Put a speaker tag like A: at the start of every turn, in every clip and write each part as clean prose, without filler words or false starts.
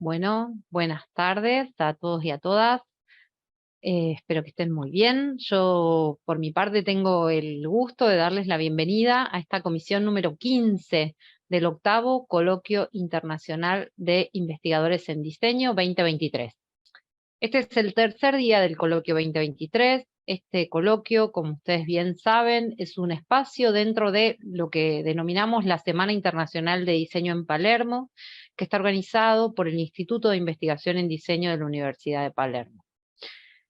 A: Bueno, buenas tardes a todos y a todas. Espero que estén muy bien. Yo, por mi parte, tengo el gusto de darles la bienvenida a esta comisión número 15 del octavo Coloquio Internacional de Investigadores en Diseño 2023. Este es el tercer día del Coloquio 2023. Este coloquio, como ustedes bien saben, es un espacio dentro de lo que denominamos la Semana Internacional de Diseño en Palermo, que está organizado por el Instituto de Investigación en Diseño de la Universidad de Palermo.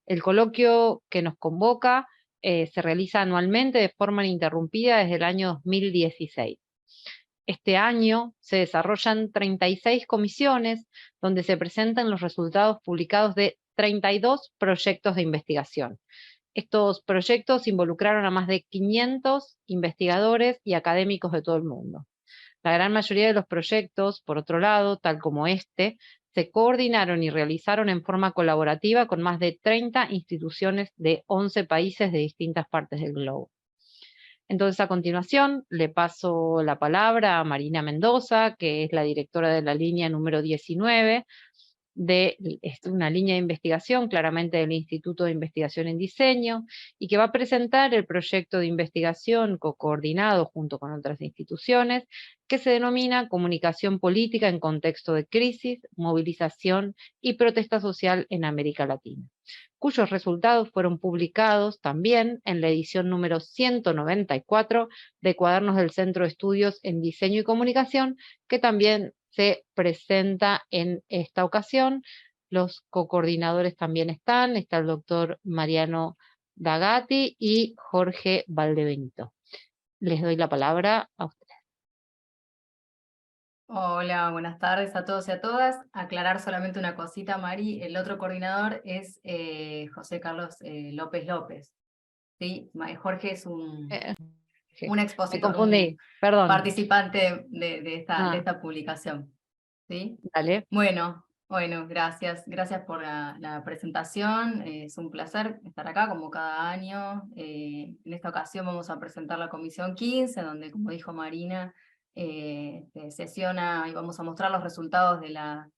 A: El coloquio que nos convoca se realiza anualmente de forma ininterrumpida desde el año 2016. Este año se desarrollan 36 comisiones donde se presentan los resultados publicados de 32 proyectos de investigación. Estos proyectos involucraron a más de 500 investigadores y académicos de todo el mundo. La gran mayoría de los proyectos, por otro lado, tal como este, se coordinaron y realizaron en forma colaborativa con más de 30 instituciones de 11 países de distintas partes del globo. Entonces, a continuación, le paso la palabra a Marina Mendoza, que es la directora de la línea número 19, de una línea de investigación claramente del Instituto de Investigación en Diseño, y que va a presentar el proyecto de investigación coordinado junto con otras instituciones, que se denomina Comunicación Política en Contexto de Crisis, Movilización y Protesta Social en América Latina, cuyos resultados fueron publicados también en la edición número 194 de Cuadernos del Centro de Estudios en Diseño y Comunicación, que también se presenta en esta ocasión. Los cocoordinadores también está el doctor Mariano Dagati y Jorge Valdebenito. Les doy la palabra a ustedes.
B: Hola, buenas tardes a todos y a todas. Aclarar solamente una cosita, Mari. El otro coordinador es José Carlos López López. ¿Sí? Jorge es
A: Eh,
B: un
A: Me
B: expositor, un
A: confundí, perdón.
B: participante de
A: Ah,
B: esta publicación. ¿Sí?
A: dale.
B: Bueno, gracias. Gracias por la presentación. Es un placer estar acá como cada año. En esta ocasión vamos a presentar la Comisión 15, donde, como dijo Marina, sesiona y vamos a mostrar los resultados de la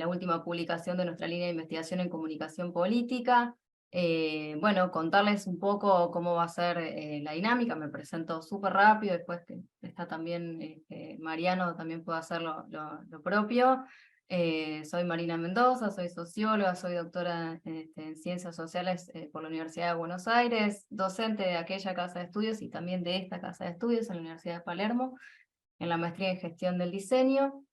B: última publicación de nuestra línea de investigación en comunicación política. Bueno, contarles un poco cómo va a ser la dinámica. Me presento súper rápido, después que está también Mariano, también puede hacer lo propio. Soy Marina Mendoza, soy socióloga, soy doctora en Ciencias Sociales por la Universidad de Buenos Aires, docente de aquella casa de estudios y también de esta casa de estudios en la Universidad de Palermo, en la maestría en Gestión del Diseño.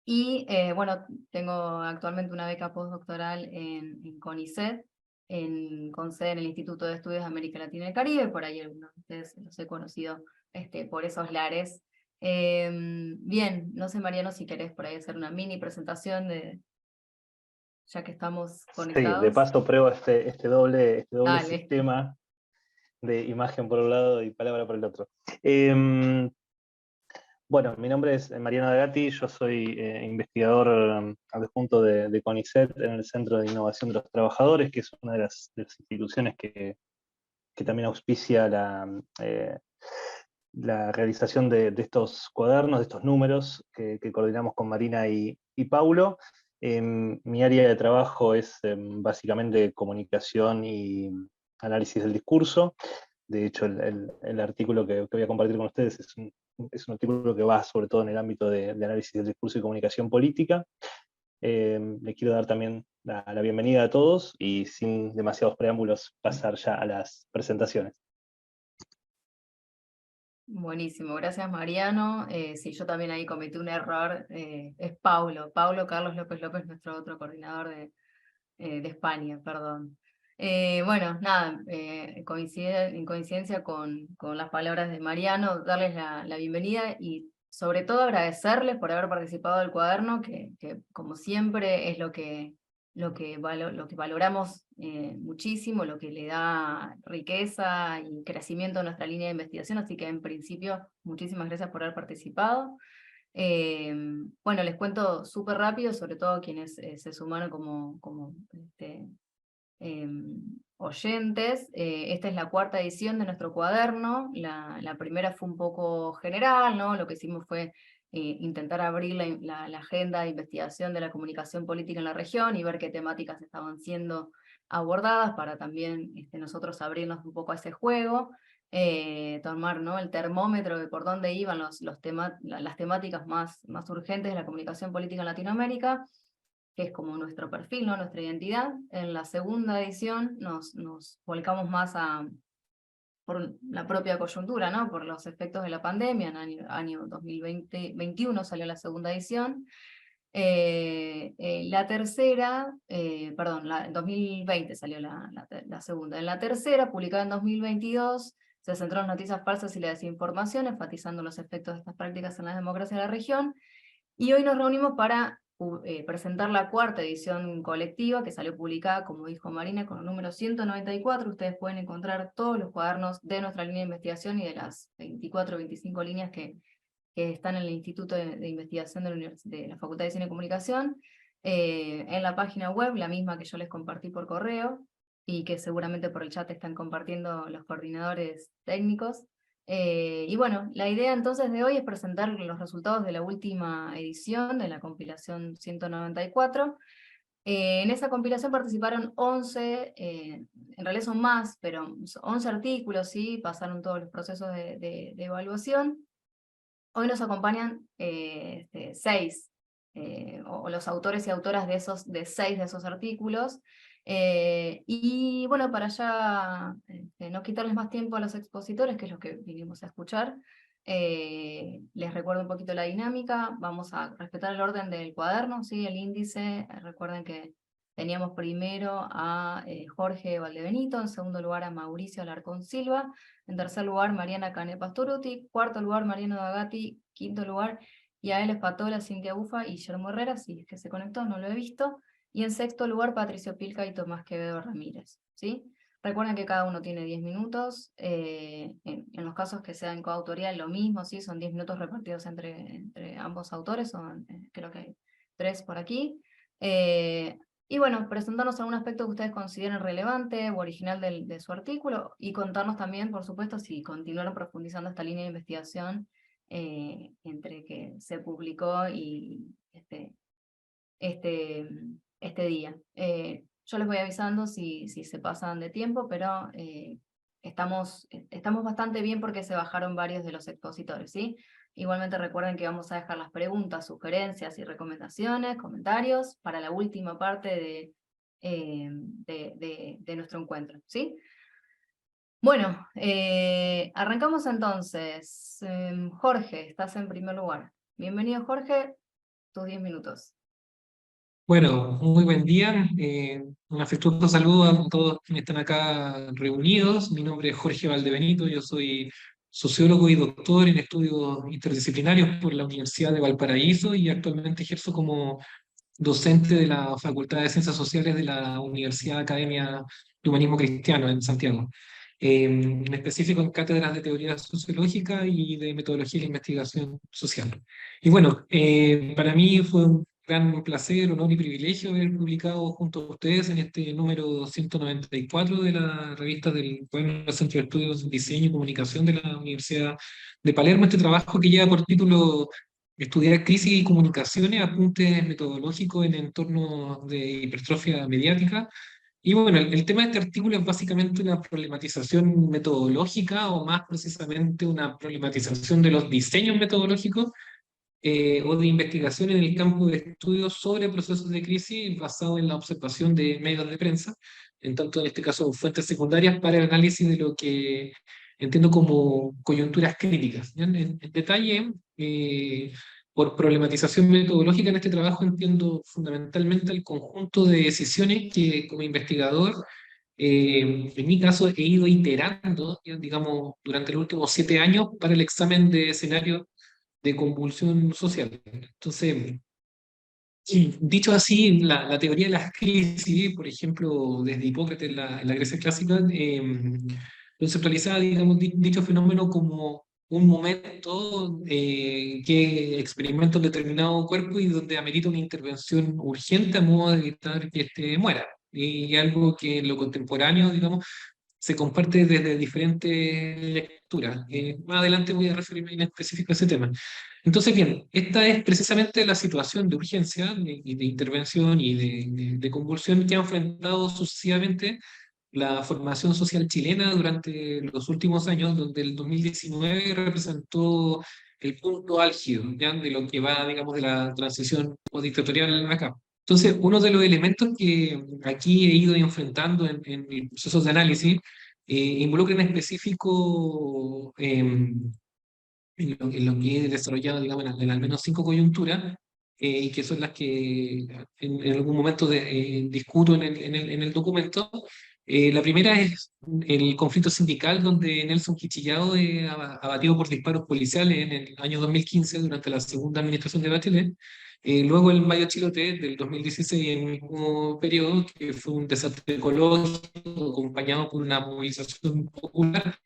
B: Y bueno, tengo actualmente una beca postdoctoral en CONICET, con sede en el Instituto de Estudios de América Latina y el Caribe. Por ahí algunos de ustedes los he conocido por esos lares. Bien, no sé, Mariano, si querés por ahí hacer una mini presentación, ya que estamos
C: Sí, de
B: conectados.
C: paso pruebo este doble
B: Dale.
C: sistema de imagen por un lado y palabra por el otro. Bueno, mi nombre es Mariano Dagati, yo soy investigador adjunto de CONICET en el Centro de Innovación de los Trabajadores, que es una de las instituciones que también auspicia la realización de estos cuadernos, de estos números que coordinamos con Marina y Paulo. Mi área de trabajo es básicamente comunicación y análisis del discurso. De hecho, el artículo que voy a compartir con ustedes es un artículo que va sobre todo en el ámbito de análisis del discurso y comunicación política. Le quiero dar también la bienvenida a todos y sin demasiados preámbulos pasar ya a las presentaciones.
B: Buenísimo, gracias Mariano. Sí, yo también ahí cometí un error. Es Paulo Carlos López López, nuestro otro coordinador de España, perdón. Bueno, nada, en coincidencia con las palabras de Mariano, darles la bienvenida y sobre todo agradecerles por haber participado del cuaderno, que como siempre es lo que valoramos muchísimo, lo que le da riqueza y crecimiento a nuestra línea de investigación, así que en principio muchísimas gracias por haber participado. Bueno, les cuento súper rápido, sobre todo quienes se sumaron como oyentes. Esta es la cuarta edición de nuestro cuaderno. La primera fue un poco general, ¿no? Lo que hicimos fue intentar abrir la agenda de investigación de la comunicación política en la región y ver qué temáticas estaban siendo abordadas para también nosotros abrirnos un poco a ese juego, tomar, ¿no?, el termómetro de por dónde iban las temáticas más urgentes de la comunicación política en Latinoamérica, que es como nuestro perfil, ¿no?, nuestra identidad. En la segunda edición nos volcamos más por la propia coyuntura, ¿no?, por los efectos de la pandemia. En el año 2021 salió la segunda edición. La tercera, perdón, en 2020 salió la segunda. En la tercera, publicada en 2022, se centró en noticias falsas y la desinformación, enfatizando los efectos de estas prácticas en la democracia de la región. Y hoy nos reunimos para presentar la cuarta edición colectiva, que salió publicada, como dijo Marina, con el número 194. Ustedes pueden encontrar todos los cuadernos de nuestra línea de investigación y de las 24 o 25 líneas que están en el Instituto de Investigación de la Facultad de Cine y Comunicación, en la página web, la misma que yo les compartí por correo, y que seguramente por el chat están compartiendo los coordinadores técnicos. Y bueno, la idea entonces de hoy es presentar los resultados de la última edición de la compilación 194. En esa compilación participaron 11, en realidad son más, pero 11 artículos, ¿sí? Pasaron todos los procesos de evaluación. Hoy nos acompañan 6, o los autores y autoras de 6 de esos artículos. Y bueno, para ya no quitarles más tiempo a los expositores, que es lo que vinimos a escuchar, les recuerdo un poquito la dinámica. Vamos a respetar el orden del cuaderno, ¿sí? El índice. Recuerden que teníamos primero a Jorge Valdebenito, en segundo lugar a Mauricio Alarcón Silva, en tercer lugar Mariana Cane Pastoruti, cuarto lugar Mariano Dagati, quinto lugar Yael Espatola, Cintia Bufa y Guillermo Herrera, si es que se conectó, no lo he visto, y en sexto lugar Patricio Pilca y Tomás Quevedo Ramírez, ¿sí? Recuerden que cada uno tiene 10 minutos, en los casos que sean coautoría lo mismo, ¿sí? Son 10 minutos repartidos entre ambos autores, son creo que hay 3 por aquí. Y bueno, presentarnos algún aspecto que ustedes consideren relevante o original de su artículo, y contarnos también, por supuesto, si continuaron profundizando esta línea de investigación entre que se publicó y este día. Yo les voy avisando si se pasan de tiempo, pero estamos bastante bien porque se bajaron varios de los expositores, ¿sí? Igualmente recuerden que vamos a dejar las preguntas, sugerencias y recomendaciones, comentarios, para la última parte de nuestro encuentro, ¿sí? Bueno, arrancamos entonces. Jorge, estás en primer lugar. Bienvenido, Jorge, tus 10 minutos.
D: Bueno, muy buen día. Un afectuoso saludo a todos quienes están acá reunidos. Mi nombre es Jorge Valdebenito, yo soy sociólogo y doctor en estudios interdisciplinarios por la Universidad de Valparaíso y actualmente ejerzo como docente de la Facultad de Ciencias Sociales de la Universidad Academia de Humanismo Cristiano en Santiago. En específico en cátedras de teoría sociológica y de metodología de investigación social. Y bueno, para mí fue un gran placer, honor y privilegio haber publicado junto a ustedes en este número 194 de la revista del Centro de Estudios en Diseño y Comunicación de la Universidad de Palermo, este trabajo que lleva por título Estudiar crisis y comunicaciones, apuntes metodológicos en entornos de hipertrofia mediática. Y bueno, el tema de este artículo es básicamente una problematización metodológica, o más precisamente una problematización de los diseños metodológicos o de investigación en el campo de estudios sobre procesos de crisis basado en la observación de medios de prensa, en tanto en este caso fuentes secundarias, para el análisis de lo que entiendo como coyunturas críticas. En detalle, por problematización metodológica en este trabajo entiendo fundamentalmente el conjunto de decisiones que como investigador, en mi caso, he ido iterando, digamos, durante los últimos 7 años para el examen de escenarios de convulsión social. Entonces, dicho así, la teoría de las crisis, por ejemplo, desde Hipócrates en la Grecia clásica, conceptualizaba, digamos, dicho fenómeno como un momento que experimenta un determinado cuerpo y donde amerita una intervención urgente a modo de evitar que éste muera. Y algo que en lo contemporáneo, digamos, se comparte desde diferentes lecturas. Más adelante voy a referirme en específico a ese tema. Entonces, bien, esta es precisamente la situación de urgencia y de intervención y de convulsión que ha enfrentado sucesivamente la formación social chilena durante los últimos años, donde el 2019 representó el punto álgido, ¿ya? De lo que va, digamos, de la transición dictatorial acá. Entonces, uno de los elementos que aquí he ido enfrentando en mis procesos de análisis involucra en específico en lo que he desarrollado, digamos, en al menos 5 coyunturas, y que son las que en algún momento discuto en el documento. La primera es el conflicto sindical, donde Nelson Quinchillao abatido por disparos policiales en el año 2015 durante la segunda administración de Bachelet. Luego el Mayo Chilote del 2016, en el mismo periodo, que fue un desastre ecológico acompañado por una movilización popular,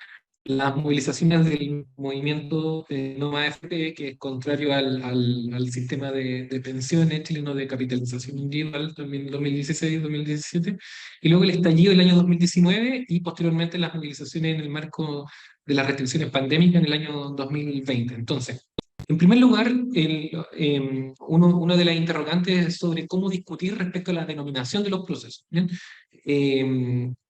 D: las movilizaciones del movimiento Noma AFP, que es contrario al sistema de pensiones chileno de capitalización individual, también en 2016-2017, y luego el estallido del año 2019 y posteriormente las movilizaciones en el marco de las restricciones pandémicas en el año 2020. Entonces, en primer lugar, una de las interrogantes es sobre cómo discutir respecto a la denominación de los procesos. ¿Bien?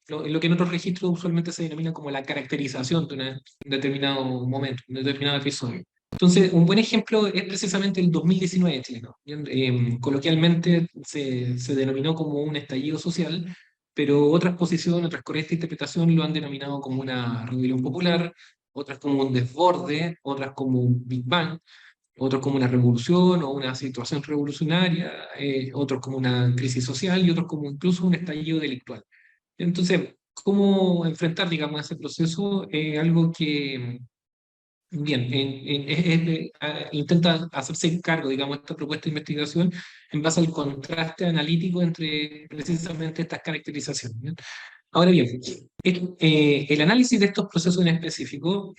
D: Lo que en otros registros usualmente se denomina como la caracterización de un determinado momento, un determinado episodio. Entonces, un buen ejemplo es precisamente el 2019 chileno. Bien, coloquialmente se denominó como un estallido social, pero otras posiciones, otras corrientes de interpretación lo han denominado como una rebelión popular, otras como un desborde, otras como un Big Bang, otros como una revolución o una situación revolucionaria, otros como una crisis social y otros como incluso un estallido delictual. Entonces, ¿cómo enfrentar, digamos, ese proceso? Algo que, bien, intenta hacerse cargo, digamos, esta propuesta de investigación en base al contraste analítico entre precisamente estas caracterizaciones. ¿Bien? Ahora bien, el análisis de estos procesos en específico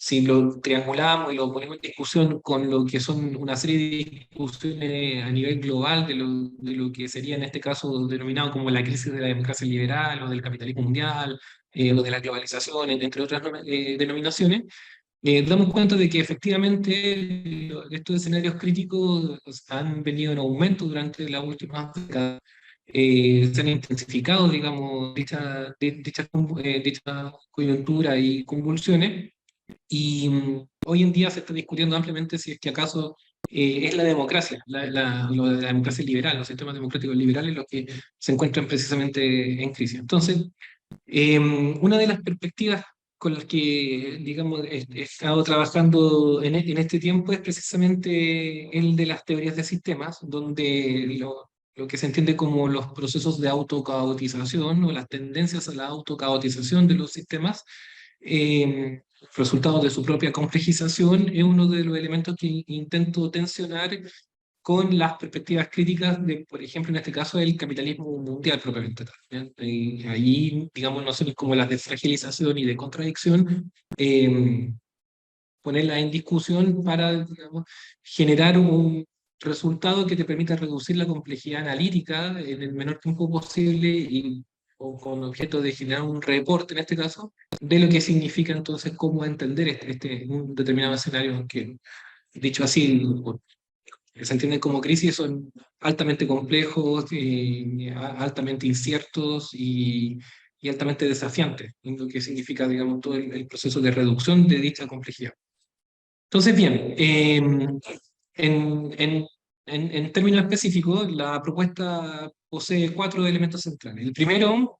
D: si lo triangulamos y lo ponemos en discusión con lo que son una serie de discusiones a nivel global de lo que sería en este caso denominado como la crisis de la democracia liberal o del capitalismo mundial o de la globalización, entre otras denominaciones, damos cuenta de que efectivamente estos escenarios críticos han venido en aumento durante las últimas décadas. Se han intensificado, digamos, dicha coyuntura y convulsiones, y hoy en día se está discutiendo ampliamente si es que acaso es la democracia, lo de la democracia liberal, los sistemas democráticos liberales los que se encuentran precisamente en crisis. Entonces, una de las perspectivas con las que, digamos, he estado trabajando en este tiempo es precisamente el de las teorías de sistemas, donde lo que se entiende como los procesos de autocaotización o las tendencias a la autocaotización de los sistemas, eh, resultado de su propia complejización, es uno de los elementos que intento tensionar con las perspectivas críticas de, por ejemplo, en este caso, el capitalismo mundial propiamente tal. ¿Bien? Ahí, digamos, nociones como las de fragilización y de contradicción, ponerlas en discusión para, digamos, generar un resultado que te permita reducir la complejidad analítica en el menor tiempo posible y o con objeto de generar un reporte, en este caso, de lo que significa entonces cómo entender un determinado escenario que, dicho así, se entienden como crisis, son altamente complejos, altamente inciertos y altamente desafiantes, en lo que significa, digamos, todo el proceso de reducción de dicha complejidad. Entonces, bien, en términos específicos, la propuesta posee 4 elementos centrales. El primero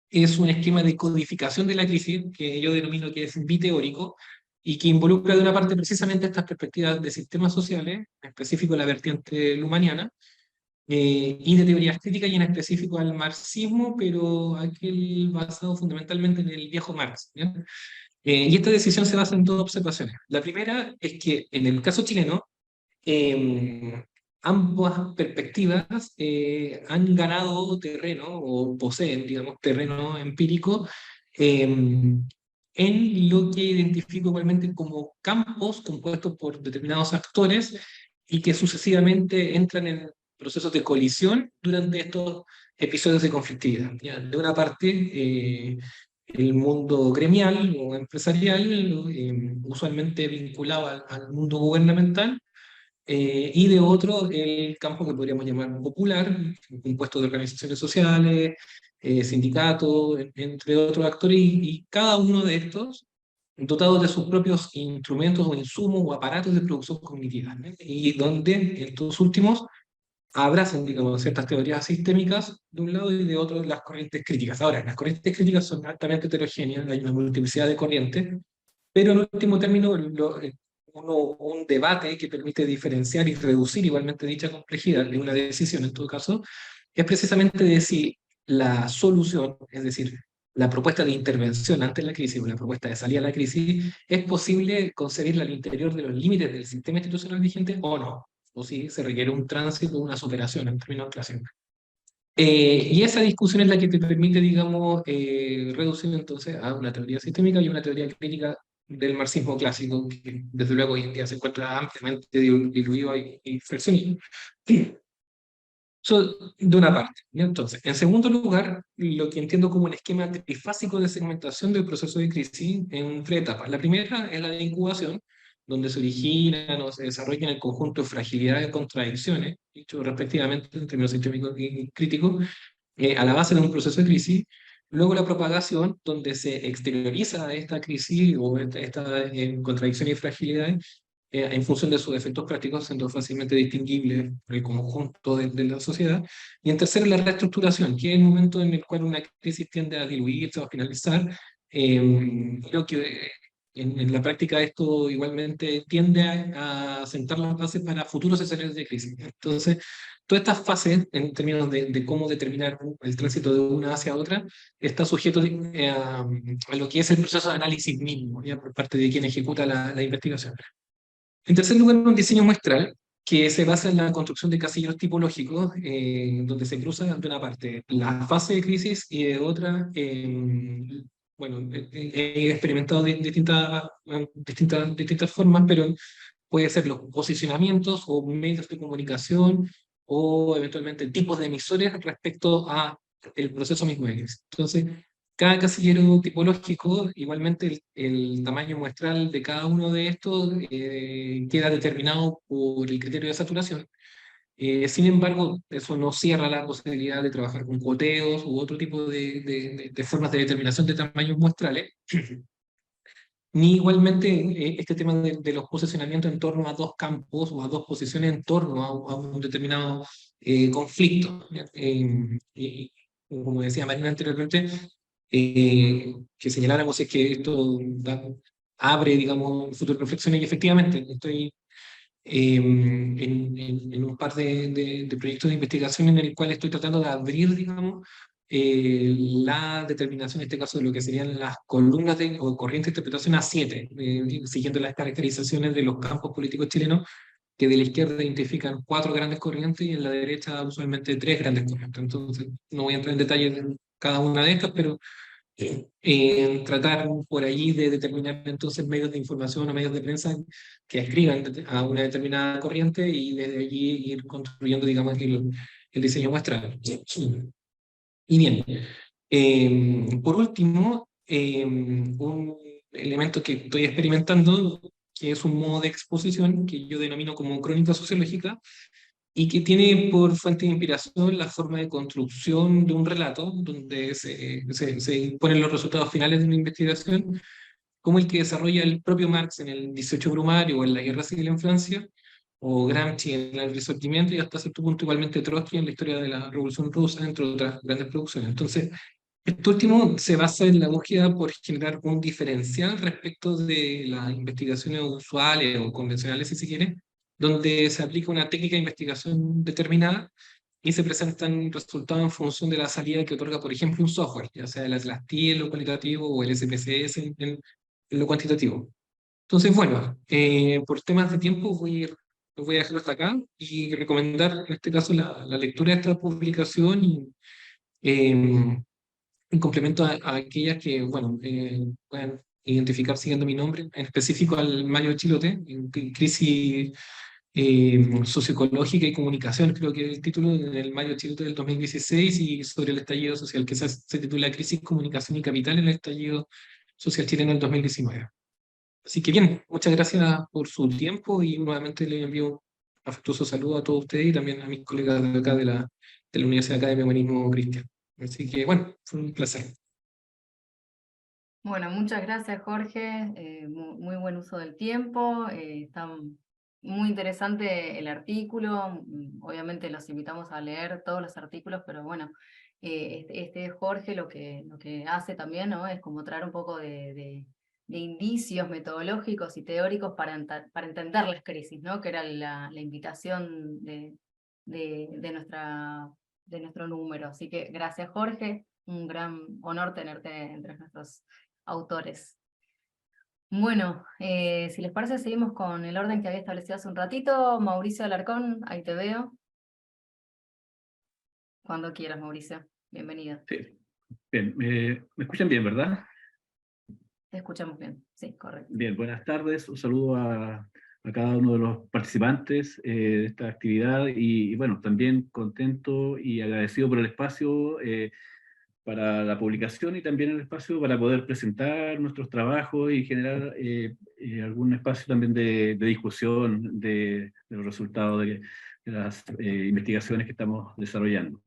D: es un esquema de codificación de la crisis, que yo denomino que es biteórico, y que involucra de una parte precisamente estas perspectivas de sistemas sociales, en específico la vertiente lumaniana, y de teorías críticas y en específico al marxismo, pero aquel basado fundamentalmente en el viejo Marx. ¿Bien? Y esta decisión se basa en 2 observaciones. La primera es que en el caso chileno, ambas perspectivas han ganado terreno o poseen, digamos, terreno empírico en lo que identifico igualmente como campos compuestos por determinados actores y que sucesivamente entran procesos de colisión durante estos episodios de conflictividad. ¿Ya? De una parte, el mundo gremial o empresarial, usualmente vinculado al mundo gubernamental, y de otro, el campo que podríamos llamar popular, compuesto de organizaciones sociales, sindicatos, entre otros actores, y cada uno de estos dotados de sus propios instrumentos o insumos o aparatos de producción cognitiva, ¿no? Y donde estos últimos abrazan, digamos, ciertas teorías sistémicas de un lado y de otro las corrientes críticas. Ahora, las corrientes críticas son altamente heterogéneas, hay una multiplicidad de corrientes, pero en último término, un debate que permite diferenciar y reducir igualmente dicha complejidad de una decisión, en todo caso, es precisamente de si la solución, es decir, la propuesta de intervención ante la crisis o la propuesta de salida a la crisis, es posible concebirla al interior de los límites del sistema institucional vigente o no, o si se requiere un tránsito o una superación en términos clásicos. Y esa discusión es la que te permite, digamos, reducir entonces a una teoría sistémica y una teoría crítica del marxismo clásico, que desde luego hoy en día se encuentra ampliamente diluido y fraccionado. Eso de una parte. ¿Ya? Entonces, en segundo lugar, lo que entiendo como un esquema trifásico de segmentación del proceso de crisis en tres etapas. La primera es la de incubación, donde se originan o se desarrollan el conjunto de fragilidades y contradicciones, dicho respectivamente en términos sistémicos y críticos, a la base de un proceso de crisis. Luego la propagación, donde se exterioriza esta crisis o esta contradicción y fragilidades en función de sus efectos prácticos, siendo fácilmente distinguibles por el conjunto de la sociedad. Y en tercero, la reestructuración, que es el momento en el cual una crisis tiende a diluirse o a finalizar. Creo que en la práctica esto igualmente tiende a sentar las bases para futuros escenarios de crisis. Entonces, todas estas fases, en términos de cómo determinar el tránsito de una hacia otra, está sujeto a lo que es el proceso de análisis mismo, ¿ya? Por parte de quien ejecuta la investigación. En tercer lugar, un diseño muestral que se basa en la construcción de casilleros tipológicos, donde se cruza de una parte la fase de crisis y de otra, bueno, he experimentado distintas formas, pero puede ser los posicionamientos o medios de comunicación o eventualmente tipos de emisores respecto a el proceso mismo de crisis. Entonces, cada casillero tipológico, igualmente el tamaño muestral de cada uno de estos queda determinado por el criterio de saturación. Sin embargo, eso no cierra la posibilidad de trabajar con cuoteos u otro tipo de formas de determinación de tamaños muestrales. Ni igualmente este tema de los posicionamientos en torno a dos campos o a dos posiciones en torno a un determinado conflicto. Y como decía Marina anteriormente, que señaláramos es que esto abre, digamos, futuras reflexiones, y efectivamente estoy en un par de proyectos de investigación en el cual estoy tratando de abrir, digamos, la determinación, en este caso, de lo que serían las columnas o corrientes de interpretación a 7, siguiendo las caracterizaciones de los campos políticos chilenos, que de la izquierda identifican 4 grandes corrientes y en la derecha usualmente 3 grandes corrientes. Entonces, no voy a entrar en detalle de cada una de estas, pero tratar por allí de determinar entonces medios de información o medios de prensa que escriban a una determinada corriente y desde allí ir construyendo, digamos, el diseño muestral. Y bien, por último, un elemento que estoy experimentando, que es un modo de exposición que yo denomino como crónica sociológica, y que tiene por fuente de inspiración la forma de construcción de un relato, donde se imponen los resultados finales de una investigación, como el que desarrolla el propio Marx en el 18 Brumario o en la Guerra Civil en Francia, o Gramsci en el Risorgimento, y hasta cierto punto igualmente Trotsky en la historia de la Revolución Rusa, entre otras grandes producciones. Entonces, esto último se basa en la búsqueda por generar un diferencial respecto de las investigaciones usuales o convencionales, si se quiere, donde se aplica una técnica de investigación determinada y se presentan resultados en función de la salida que otorga, por ejemplo, un software, ya sea el Atlas TI en lo cualitativo o el SPSS en lo cuantitativo. Entonces, bueno, por temas de tiempo voy a dejarlo hasta acá y recomendar en este caso la lectura de esta publicación y en complemento a aquellas que, bueno, puedan identificar siguiendo mi nombre, en específico al Mario Chilote, en Crisis socioecológica y comunicación, creo que es el título, en el Mayo Chileto del 2016, y sobre el estallido social, que se titula Crisis, Comunicación y Capital en el estallido social chileno del 2019. Así que bien, muchas gracias por su tiempo y nuevamente le envío un afectuoso saludo a todos ustedes y también a mis colegas de acá de la Universidad Academia Humanismo Cristian. Así que bueno, fue un placer.
B: Bueno, muchas gracias, Jorge. Muy buen uso del tiempo. Está muy interesante el artículo. Obviamente los invitamos a leer todos los artículos, pero bueno, este Jorge lo que hace también, ¿no? Es como traer un poco de indicios metodológicos y teóricos para entender las crisis, ¿no? Que era la invitación de nuestro número. Así que gracias, Jorge. Un gran honor tenerte entre nuestros autores. Bueno, si les parece, seguimos con el orden que había establecido hace un ratito. Mauricio Alarcón, ahí te veo. Cuando quieras, Mauricio. Bienvenido.
E: Sí. Bien, me escuchan bien, ¿verdad?
B: Te escuchamos bien. Sí, correcto.
E: Bien, buenas tardes. Un saludo a cada uno de los participantes de esta actividad y bueno, también contento y agradecido por el espacio para la publicación y también el espacio para poder presentar nuestros trabajos y generar algún espacio también de discusión de los resultados de las investigaciones que estamos desarrollando.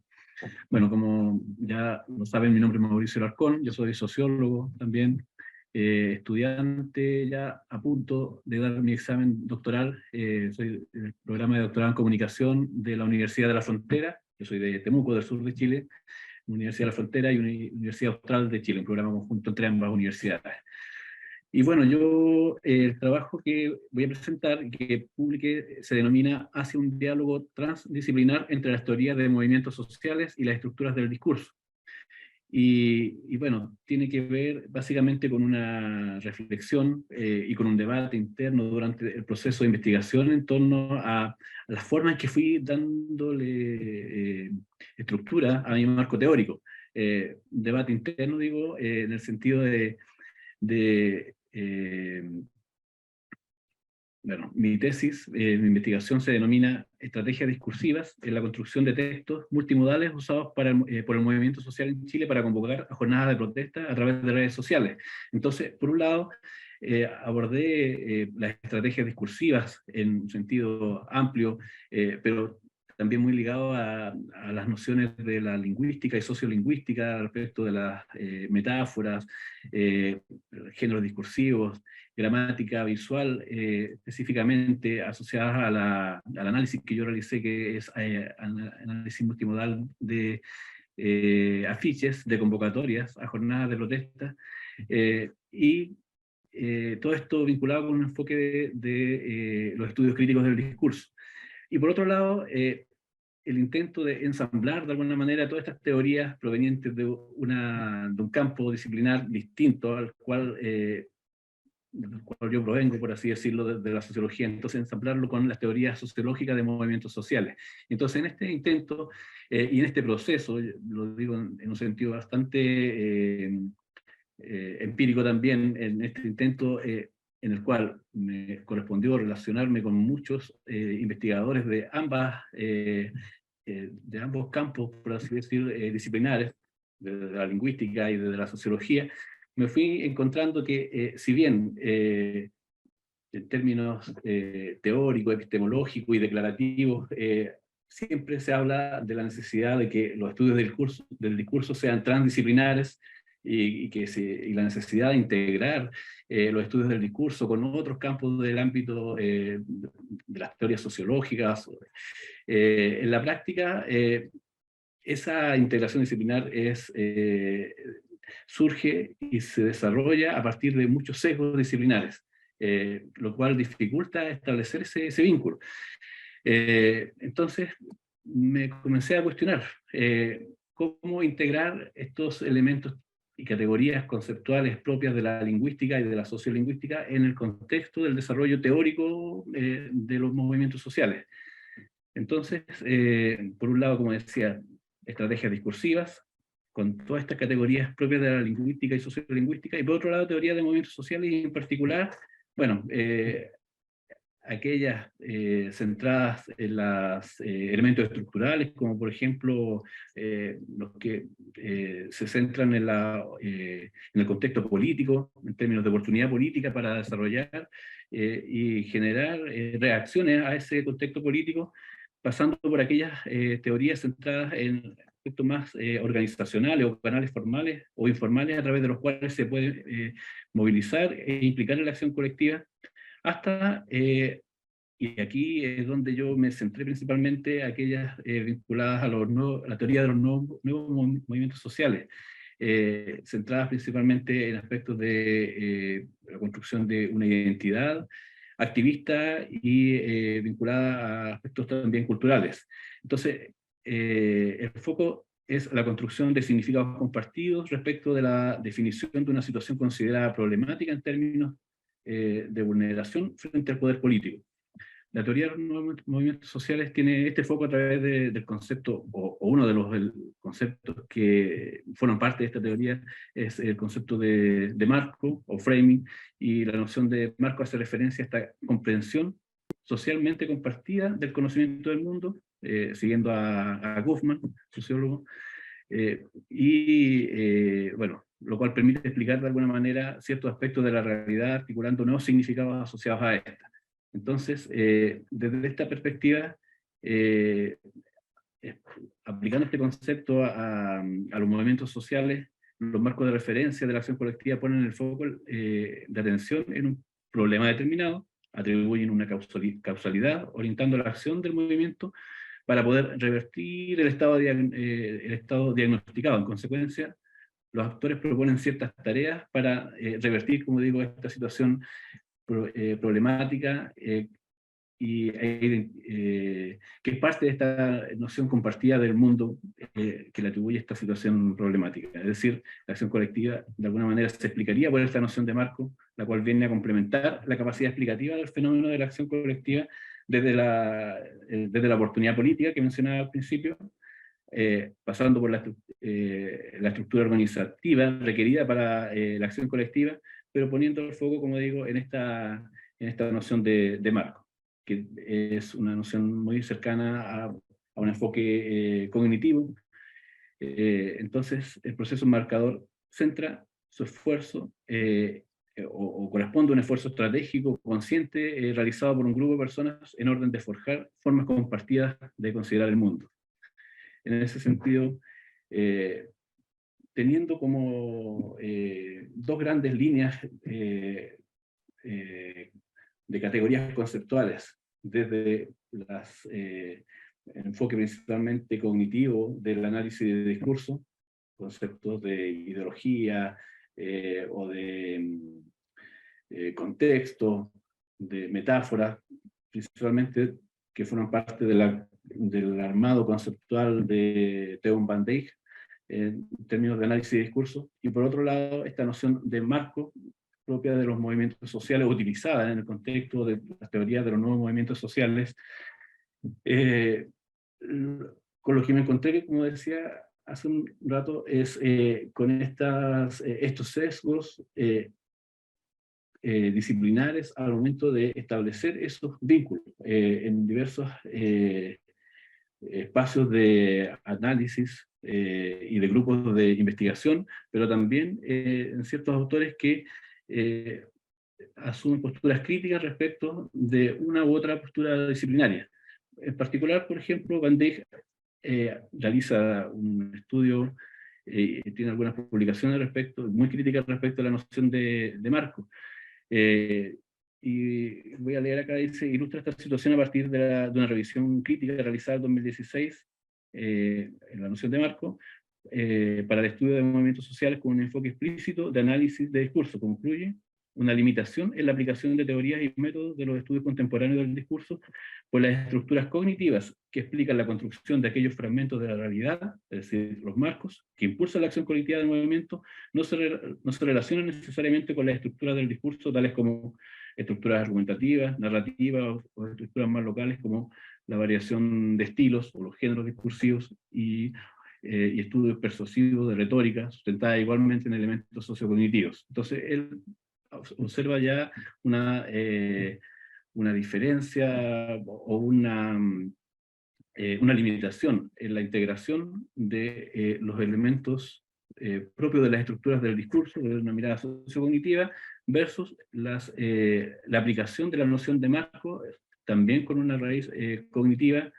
E: Bueno, como ya lo saben, mi nombre es Mauricio Alarcón, yo soy sociólogo también, estudiante ya a punto de dar mi examen doctoral, soy del programa de doctorado en comunicación de la Universidad de la Frontera, yo soy de Temuco, del sur de Chile, Universidad de la Frontera y Universidad Austral de Chile, un programa conjunto entre ambas universidades. Y bueno, yo el trabajo que voy a presentar, que publiqué, se denomina Hacia un diálogo transdisciplinar entre las teorías de movimientos sociales y las estructuras del discurso. Y bueno, tiene que ver básicamente con una reflexión y con un debate interno durante el proceso de investigación en torno a las formas que fui dándole estructura a mi marco teórico. Debate interno, digo, en el sentido de bueno, mi tesis, mi investigación se denomina Estrategias discursivas en la construcción de textos multimodales usados por el movimiento social en Chile para convocar a jornadas de protesta a través de redes sociales. Entonces, por un lado, abordé las estrategias discursivas en un sentido amplio, pero también muy ligado a las nociones de la lingüística y sociolingüística respecto de las metáforas, géneros discursivos, gramática visual, específicamente asociadas al análisis que yo realicé, que es análisis multimodal de afiches, de convocatorias a jornadas de protesta, y todo esto vinculado con un enfoque de los estudios críticos del discurso. Y por otro lado, el intento de ensamblar de alguna manera todas estas teorías provenientes de un campo disciplinar distinto al cual del cual yo provengo, por así decirlo, de la sociología, entonces ensamblarlo con las teorías sociológicas de movimientos sociales. Entonces, en este intento y en este proceso, lo digo en un sentido bastante empírico también, en este intento en el cual me correspondió relacionarme con muchos investigadores de ambos campos, por así decir, disciplinares, de la lingüística y de la sociología, me fui encontrando que, si bien en términos teóricos, epistemológicos y declarativos, siempre se habla de la necesidad de que los estudios del discurso sean transdisciplinares y la necesidad de integrar los estudios del discurso con otros campos del ámbito de las teorías sociológicas. En la práctica, esa integración disciplinar surge y se desarrolla a partir de muchos sesgos disciplinares, lo cual dificulta establecer ese vínculo. Entonces me comencé a cuestionar cómo integrar estos elementos y categorías conceptuales propias de la lingüística y de la sociolingüística en el contexto del desarrollo teórico de los movimientos sociales. Entonces, por un lado, como decía, estrategias discursivas, con todas estas categorías propias de la lingüística y sociolingüística, y por otro lado, teoría de movimientos sociales, y en particular, bueno, aquellas centradas en los elementos estructurales, como por ejemplo los que se centran en el contexto político, en términos de oportunidad política para desarrollar y generar reacciones a ese contexto político, pasando por aquellas teorías centradas en aspectos más organizacionales o canales formales o informales a través de los cuales se puede movilizar e implicar en la acción colectiva, hasta, y aquí es donde yo me centré principalmente, aquellas vinculadas a la teoría de los nuevos movimientos sociales, centradas principalmente en aspectos de la construcción de una identidad activista y vinculada a aspectos también culturales. Entonces, el foco es la construcción de significados compartidos respecto de la definición de una situación considerada problemática en términos de vulneración frente al poder político. La teoría de los movimientos sociales tiene este foco a través del concepto, o uno de los conceptos que fueron parte de esta teoría, es el concepto de marco o framing, y la noción de marco hace referencia a esta comprensión socialmente compartida del conocimiento del mundo, siguiendo a Goffman, sociólogo, bueno, lo cual permite explicar de alguna manera ciertos aspectos de la realidad, articulando nuevos significados asociados a esta. Entonces, desde esta perspectiva, aplicando este concepto a los movimientos sociales, los marcos de referencia de la acción colectiva ponen el foco de atención en un problema determinado, atribuyen una causalidad, orientando la acción del movimiento para poder revertir el estado diagnosticado. En consecuencia, los actores proponen ciertas tareas para revertir, como digo, esta situación problemática que es parte de esta noción compartida del mundo que le atribuye esta situación problemática. Es decir, la acción colectiva de alguna manera se explicaría por esta noción de marco, la cual viene a complementar la capacidad explicativa del fenómeno de la acción colectiva desde la oportunidad política que mencionaba al principio, pasando por la estructura organizativa requerida para la acción colectiva, pero poniendo el foco, como digo, en esta noción de marco, que es una noción muy cercana a un enfoque cognitivo. Entonces, el proceso marcador centra su esfuerzo o corresponde a un esfuerzo estratégico consciente realizado por un grupo de personas en orden de forjar formas compartidas de considerar el mundo. En ese sentido, teniendo como dos grandes líneas de categorías conceptuales, desde el enfoque principalmente cognitivo del análisis de discurso, conceptos de ideología o de contexto, de metáfora, principalmente que forman parte del armado conceptual de Theo van Dijk, en términos de análisis de discurso, y por otro lado, esta noción de marco propia de los movimientos sociales, utilizada en el contexto de las teorías de los nuevos movimientos sociales, con lo que me encontré, como decía hace un rato, es con estos sesgos disciplinares al momento de establecer esos vínculos en diversos espacios de análisis y de grupos de investigación, pero también en ciertos autores que asumen posturas críticas respecto de una u otra postura disciplinaria. En particular, por ejemplo, Van Dijk realiza un estudio, tiene algunas publicaciones muy críticas respecto a la noción de marco. Y voy a leer acá, dice: ilustra esta situación a partir de una revisión crítica realizada en 2016 en la noción de marco para el estudio de movimientos sociales con un enfoque explícito de análisis de discurso. Concluye una limitación en la aplicación de teorías y métodos de los estudios contemporáneos del discurso por las estructuras cognitivas que explican la construcción de aquellos fragmentos de la realidad, es decir, los marcos, que impulsan la acción colectiva del movimiento, no se relacionan necesariamente con las estructuras del discurso, tales como estructuras argumentativas, narrativas o estructuras más locales como la variación de estilos o los géneros discursivos y estudios persuasivos de retórica, sustentada igualmente en elementos sociocognitivos. Entonces, él observa ya una diferencia o una limitación en la integración de los elementos propios de las estructuras del discurso, de una mirada sociocognitiva, versus la aplicación de la noción de marco, también con una raíz cognitiva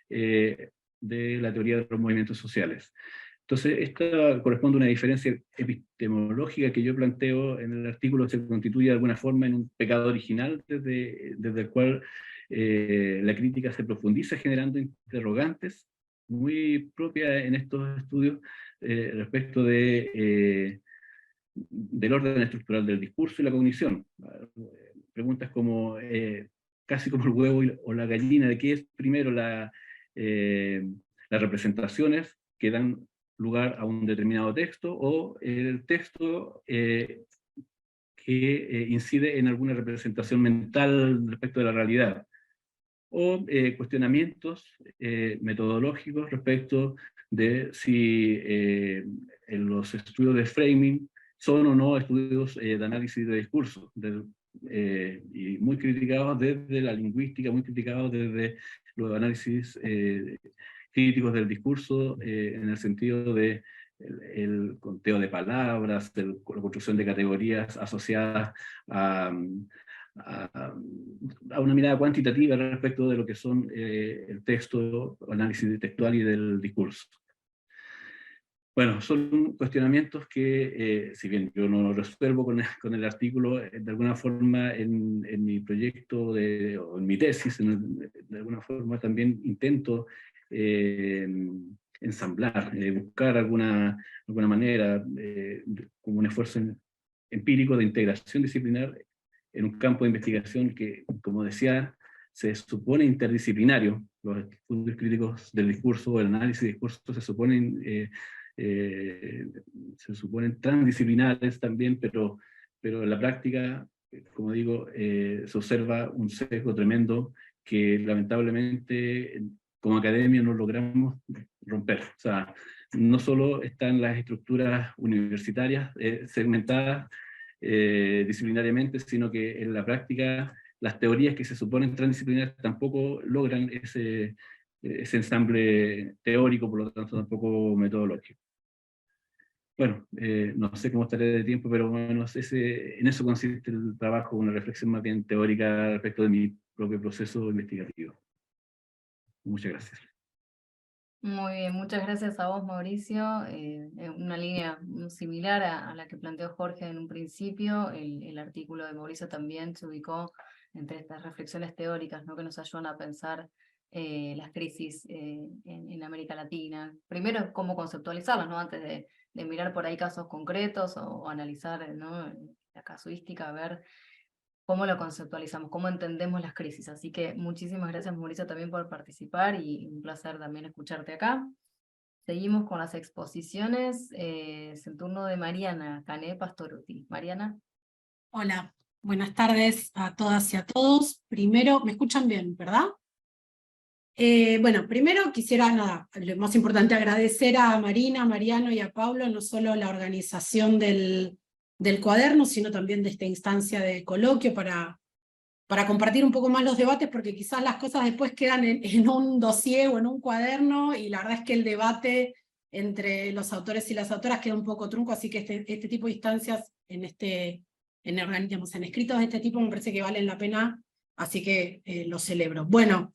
E: de la teoría de los movimientos sociales. Entonces, esta corresponde a una diferencia epistemológica que yo planteo en el artículo, se constituye de alguna forma en un pecado original desde el cual la crítica se profundiza generando interrogantes muy propias en estos estudios respecto del orden estructural del discurso y la cognición. Preguntas como, casi como el huevo o la gallina, de qué es primero las representaciones que dan lugar a un determinado texto, o el texto que incide en alguna representación mental respecto de la realidad, o cuestionamientos metodológicos respecto de si en los estudios de framing son o no estudios de análisis de discurso, y muy criticados desde la lingüística, muy criticados desde los análisis críticos del discurso, en el sentido de el conteo de palabras, la construcción de categorías asociadas a una mirada cuantitativa respecto de lo que son el texto, el análisis textual y del discurso. Bueno, son cuestionamientos que, si bien yo no resuelvo con el artículo, de alguna forma en mi proyecto o en mi tesis, de alguna forma también intento ensamblar, buscar alguna manera, como un esfuerzo empírico de integración disciplinar en un campo de investigación que, como decía, se supone interdisciplinario. Los estudios críticos del discurso, el análisis de discurso se suponen transdisciplinares también, pero en la práctica, como digo, se observa un sesgo tremendo que lamentablemente como academia no logramos romper. O sea, no solo están las estructuras universitarias segmentadas disciplinariamente, sino que en la práctica las teorías que se suponen transdisciplinarias tampoco logran ese ensamble teórico, por lo tanto tampoco metodológico. Bueno, no sé cómo estaré de tiempo, pero bueno, en eso consiste el trabajo, una reflexión más bien teórica respecto de mi propio proceso investigativo. Muchas gracias.
B: Muy bien, muchas gracias a vos, Mauricio. Una línea similar a la que planteó Jorge en un principio. El artículo de Mauricio también se ubicó entre estas reflexiones teóricas, ¿no?, que nos ayudan a pensar las crisis en América Latina. Primero, cómo conceptualizarlas, ¿no?, antes de mirar por ahí casos concretos o analizar, ¿no?, la casuística, a ver cómo lo conceptualizamos, cómo entendemos las crisis. Así que muchísimas gracias, Mauricio, también por participar, y un placer también escucharte acá. Seguimos con las exposiciones. Es el turno de Mariana Cané Pastoruti. Mariana.
F: Hola, buenas tardes a todas y a todos. Primero, ¿me escuchan bien, verdad? Bueno, primero quisiera, lo más importante, agradecer a Marina, a Mariano y a Pablo, no solo la organización del cuaderno, sino también de esta instancia de coloquio para compartir un poco más los debates, porque quizás las cosas después quedan en un dossier o en un cuaderno, y la verdad es que el debate entre los autores y las autoras queda un poco trunco, así que este tipo de instancias en escritos de este tipo me parece que valen la pena, así que lo celebro. Bueno,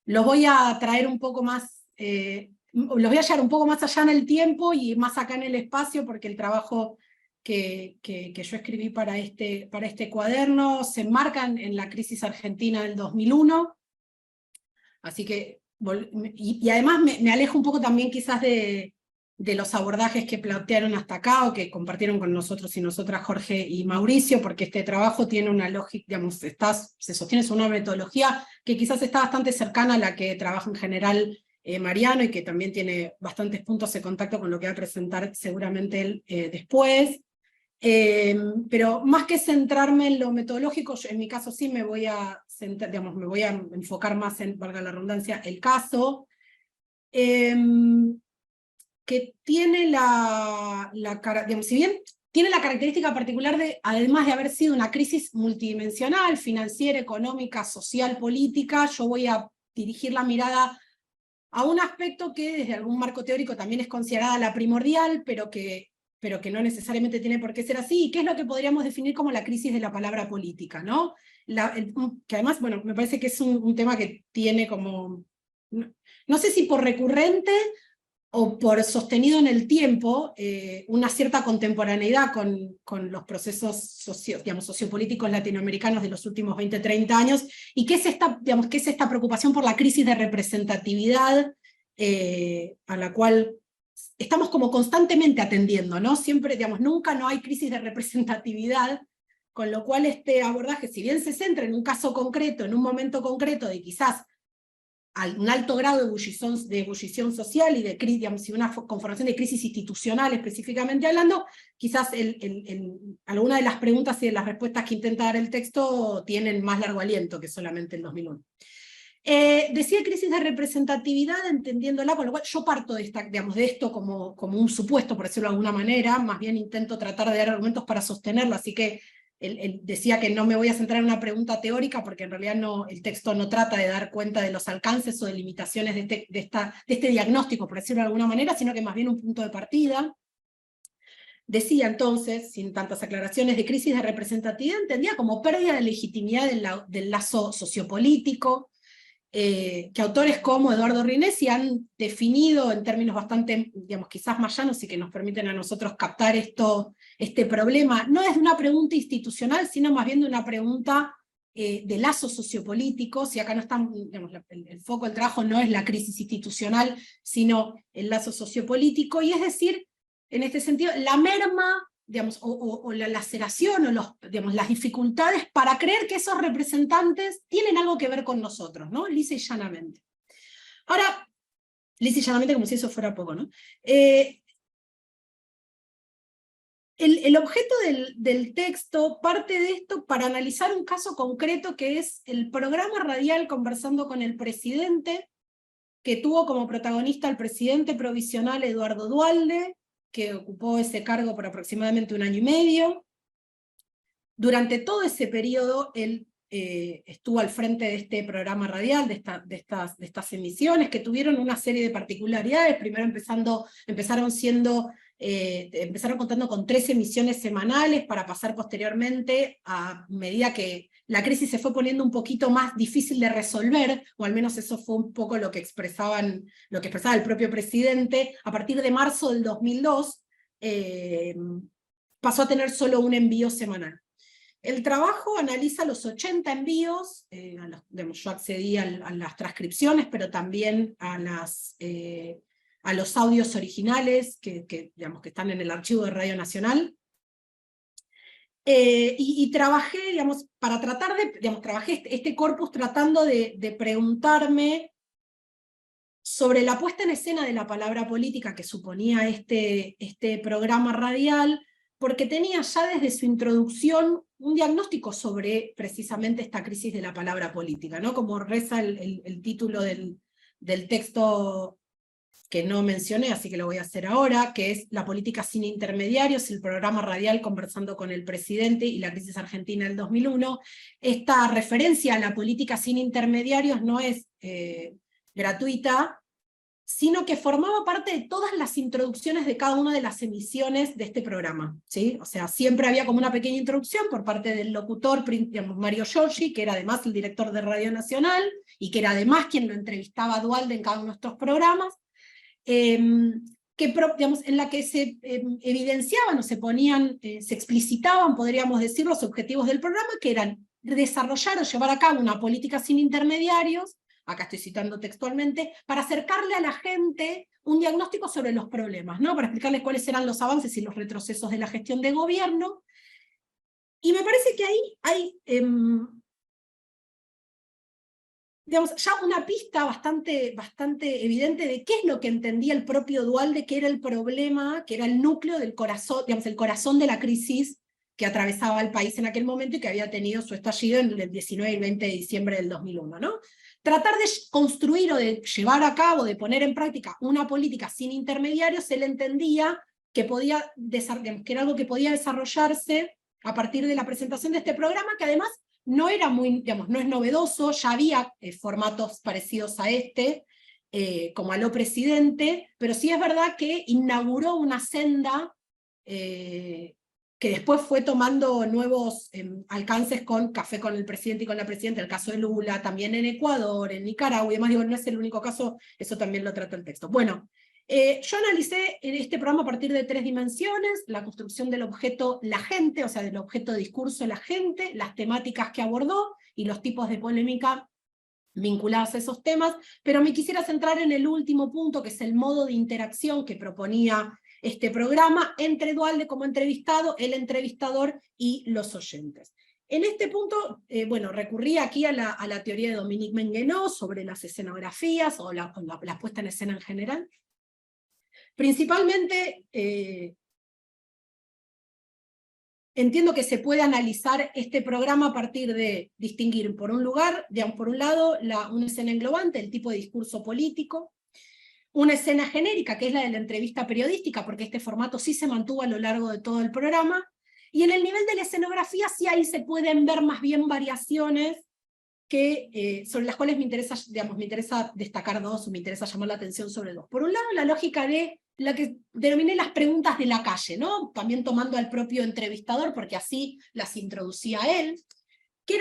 F: los voy a traer un poco más, los voy a llevar un poco más allá en el tiempo y más acá en el espacio, porque el trabajo que yo escribí para este cuaderno se enmarca en la crisis argentina del 2001, así que, y además me alejo un poco también quizás de los abordajes que plantearon hasta acá, o que compartieron con nosotros y nosotras Jorge y Mauricio, porque este trabajo tiene una lógica, digamos, se sostiene sobre una metodología que quizás está bastante cercana a la que trabaja en general Mariano, y que también tiene bastantes puntos de contacto con lo que va a presentar seguramente él después. Pero más que centrarme en lo metodológico, yo en mi caso sí me voy a enfocar más en, valga la redundancia, el caso, que tiene digamos, si bien tiene la característica particular de, además de haber sido una crisis multidimensional, financiera, económica, social, política, yo voy a dirigir la mirada a un aspecto que desde algún marco teórico también es considerada la primordial, pero que no necesariamente tiene por qué ser así, y que es lo que podríamos definir como la crisis de la palabra política, ¿no? Que además, bueno, me parece que es un tema que tiene como, no sé si por recurrente o por sostenido en el tiempo, una cierta contemporaneidad con los procesos sociopolíticos latinoamericanos de los últimos 20, 30 años, y que es esta preocupación por la crisis de representatividad a la cual estamos como constantemente atendiendo, ¿no? Siempre, nunca no hay crisis de representatividad, con lo cual este abordaje, si bien se centra en un caso concreto, en un momento concreto de quizás un alto grado de ebullición social y de una conformación de crisis institucional específicamente hablando, quizás alguna de las preguntas y de las respuestas que intenta dar el texto tienen más largo aliento que solamente el 2001. Decía crisis de representatividad, entendiéndola, con lo cual yo parto de esto como un supuesto, por decirlo de alguna manera, más bien intento tratar de dar argumentos para sostenerlo, así que él decía que no me voy a centrar en una pregunta teórica, porque en realidad el texto no trata de dar cuenta de los alcances o de limitaciones de este diagnóstico, por decirlo de alguna manera, sino que más bien un punto de partida. Decía entonces, sin tantas aclaraciones, de crisis de representatividad, entendía como pérdida de legitimidad del lazo sociopolítico, que autores como Eduardo Rinesi han definido en términos bastante, quizás más llanos y que nos permiten a nosotros captar este problema, no es de una pregunta institucional, sino más bien de una pregunta de lazos sociopolíticos, y acá no están, el foco del trabajo no es la crisis institucional, sino el lazo sociopolítico, y es decir, en este sentido, la merma, o la laceración, o las dificultades para creer que esos representantes tienen algo que ver con nosotros, ¿no? Lisa y llanamente. Ahora, lisa y llanamente como si eso fuera poco, ¿no? El objeto del texto parte de esto para analizar un caso concreto que es el programa radial Conversando con el Presidente, que tuvo como protagonista al presidente provisional Eduardo Duhalde, que ocupó ese cargo por aproximadamente 1 año y medio. Durante todo ese periodo, él estuvo al frente de este programa radial, de estas emisiones, que tuvieron una serie de particularidades. Primero empezaron contando con 3 emisiones semanales, para pasar posteriormente, a medida que la crisis se fue poniendo un poquito más difícil de resolver, o al menos eso fue un poco lo que expresaba el propio presidente, a partir de marzo del 2002, pasó a tener solo un envío semanal. El trabajo analiza los 80 envíos, yo accedí a las transcripciones, pero también a los audios originales que están en el archivo de Radio Nacional. Y trabajé, para tratar trabajé este corpus tratando de preguntarme sobre la puesta en escena de la palabra política que suponía este programa radial, porque tenía ya desde su introducción un diagnóstico sobre precisamente esta crisis de la palabra política, ¿no? Como reza el título del texto que no mencioné, así que lo voy a hacer ahora, que es La política sin intermediarios, el programa radial Conversando con el Presidente y la crisis argentina del 2001. Esta referencia a la política sin intermediarios no es gratuita, sino que formaba parte de todas las introducciones de cada una de las emisiones de este programa, ¿sí? O sea, siempre había como una pequeña introducción por parte del locutor, Mario Giorgi, que era además el director de Radio Nacional, y que era además quien lo entrevistaba a Duhalde en cada uno de nuestros programas, en la que se evidenciaban o se explicitaban, podríamos decir, los objetivos del programa, que eran desarrollar o llevar a cabo una política sin intermediarios, acá estoy citando textualmente, para acercarle a la gente un diagnóstico sobre los problemas, ¿no? Para explicarles cuáles eran los avances y los retrocesos de la gestión de gobierno. Y me parece que ahí hay ya una pista bastante evidente de qué es lo que entendía el propio Duhalde que era el problema, que era el núcleo del corazón, el corazón de la crisis que atravesaba el país en aquel momento y que había tenido su estallido en el 19 y 20 de diciembre del 2001, ¿no? Tratar de construir o de llevar a cabo, de poner en práctica una política sin intermediarios, él entendía que era algo que podía desarrollarse a partir de la presentación de este programa, que además no era muy, no es novedoso, ya había formatos parecidos a este, como a lo presidente, pero sí es verdad que inauguró una senda que después fue tomando nuevos alcances con Café con el Presidente y con la Presidenta, el caso de Lula, también en Ecuador, en Nicaragua, y además digo, no es el único caso, eso también lo trata el texto. Bueno, yo analicé en este programa a partir de 3 dimensiones: la construcción del objeto la gente, o sea, del objeto de discurso la gente, las temáticas que abordó y los tipos de polémica vinculadas a esos temas, pero me quisiera centrar en el último punto, que es el modo de interacción que proponía este programa entre Duhalde como entrevistado, el entrevistador y los oyentes. En este punto, bueno, recurrí aquí a la teoría de Dominique Menguenot sobre las escenografías o la puesta en escena en general. Principalmente, entiendo que se puede analizar este programa a partir de distinguir, por un lado, una escena englobante, el tipo de discurso político, una escena genérica, que es la de la entrevista periodística, porque este formato sí se mantuvo a lo largo de todo el programa, y en el nivel de la escenografía sí ahí se pueden ver más bien variaciones sobre las cuales me interesa destacar dos, o me interesa llamar la atención sobre dos. Por un lado, la lógica de la que denominé las preguntas de la calle, ¿no? También tomando al propio entrevistador, porque así las introducía él, que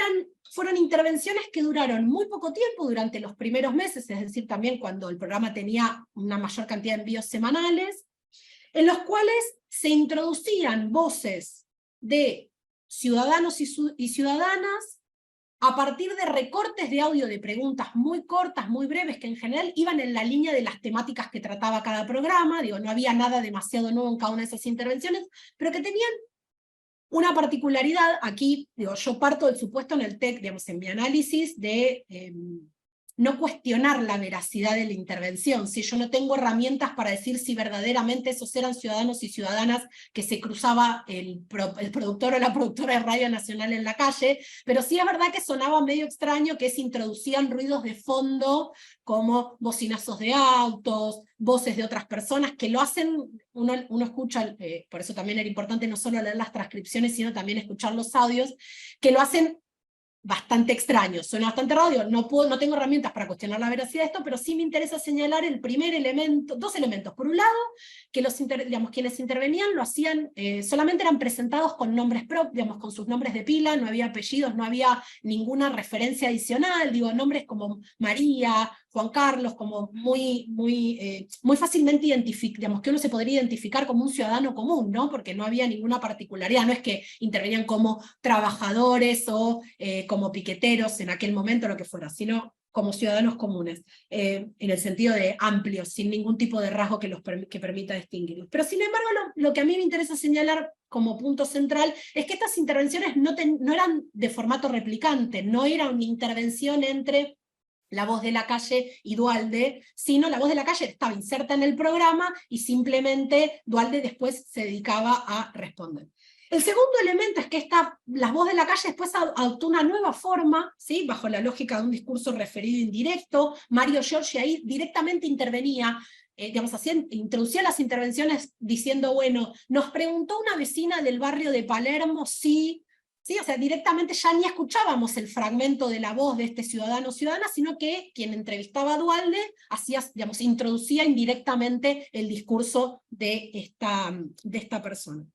F: fueron intervenciones que duraron muy poco tiempo durante los primeros meses, es decir, también cuando el programa tenía una mayor cantidad de envíos semanales, en los cuales se introducían voces de ciudadanos y ciudadanas a partir de recortes de audio de preguntas muy cortas, muy breves, que en general iban en la línea de las temáticas que trataba cada programa. Digo, no había nada demasiado nuevo en cada una de esas intervenciones, pero que tenían una particularidad. Aquí, digo, yo parto del supuesto en el TEC, en mi análisis, de no cuestionar la veracidad de la intervención. Si yo no tengo herramientas para decir si verdaderamente esos eran ciudadanos y ciudadanas que se cruzaba el productor o la productora de Radio Nacional en la calle, pero sí es verdad que sonaba medio extraño que se introducían ruidos de fondo como bocinazos de autos, voces de otras personas, que lo hacen, uno escucha, por eso también era importante no solo leer las transcripciones, sino también escuchar los audios, que lo hacen bastante extraño, suena bastante raro. No tengo herramientas para cuestionar la veracidad de esto, pero sí me interesa señalar el primer elemento, dos elementos. Por un lado, que quienes intervenían lo hacían, solamente eran presentados con nombres propios, con sus nombres de pila, no había apellidos, no había ninguna referencia adicional, nombres como María, Juan Carlos, como muy fácilmente que uno se podría identificar como un ciudadano común, ¿no? Porque no había ninguna particularidad, no es que intervenían como trabajadores o como piqueteros en aquel momento, lo que fuera, sino como ciudadanos comunes, en el sentido de amplios, sin ningún tipo de rasgo que permita distinguirlos. Pero sin embargo, lo que a mí me interesa señalar como punto central es que estas intervenciones no eran de formato replicante, no era una intervención entre La Voz de la Calle y Duhalde, sino La Voz de la Calle estaba inserta en el programa y simplemente Duhalde después se dedicaba a responder. El segundo elemento es que La Voz de la Calle después adoptó una nueva forma, ¿sí? Bajo la lógica de un discurso referido indirecto. Mario Giorgi ahí directamente intervenía, introducía las intervenciones diciendo, bueno, nos preguntó una vecina del barrio de Palermo si... ¿Sí? O sea, directamente ya ni escuchábamos el fragmento de la voz de este ciudadano o ciudadana, sino que quien entrevistaba a Duhalde introducía indirectamente el discurso de esta persona.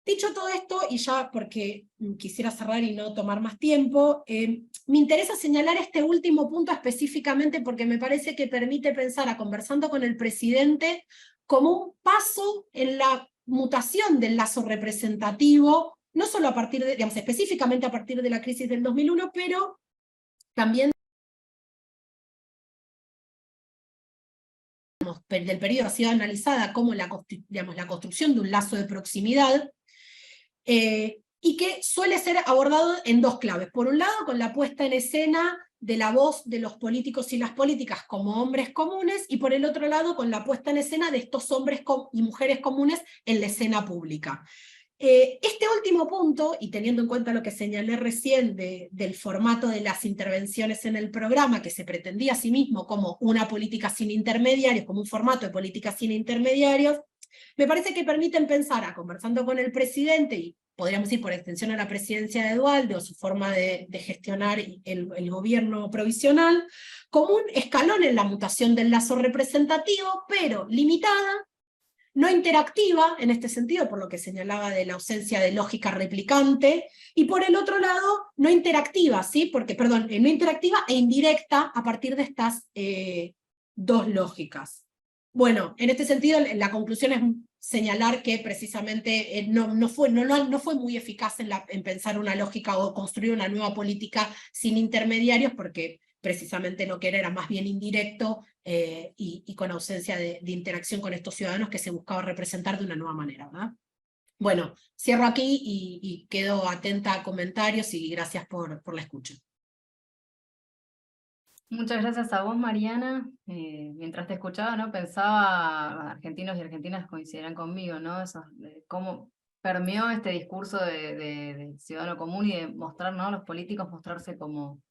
F: Dicho todo esto, y ya porque quisiera cerrar y no tomar más tiempo, me interesa señalar este último punto específicamente porque me parece que permite pensar, conversando con el presidente, como un paso en la mutación del lazo representativo, no solo a partir de, específicamente a partir de la crisis del 2001, pero también del periodo ha sido analizada como la construcción de un lazo de proximidad, y que suele ser abordado en dos claves. Por un lado, con la puesta en escena de la voz de los políticos y las políticas como hombres comunes, y por el otro lado, con la puesta en escena de estos hombres y mujeres comunes en la escena pública. Este último punto, y teniendo en cuenta lo que señalé recién del formato de las intervenciones en el programa, que se pretendía a sí mismo como una política sin intermediarios, como un formato de política sin intermediarios, Me parece que permiten pensar, conversando con el presidente, y podríamos ir por extensión a la presidencia de Dualde o su forma de gestionar el gobierno provisional, como un escalón en la mutación del lazo representativo, pero limitada, no interactiva en este sentido, por lo que señalaba de la ausencia de lógica replicante, y por el otro lado, no interactiva, ¿sí? Porque, perdón, no interactiva e indirecta a partir de estas dos lógicas. Bueno, en este sentido, la conclusión es señalar que precisamente no fue muy eficaz en pensar una lógica o construir una nueva política sin intermediarios, porque precisamente lo que era más bien indirecto y con ausencia de interacción con estos ciudadanos que se buscaba representar de una nueva manera, ¿verdad? Bueno, cierro aquí y quedo atenta a comentarios y gracias por la escucha.
B: Muchas gracias a vos, Mariana. Mientras te escuchaba, ¿no? Pensaba, argentinos y argentinas coincidirán conmigo, ¿no? Cómo permeó este discurso de ciudadano común y de mostrar, ¿no? Los políticos mostrarse como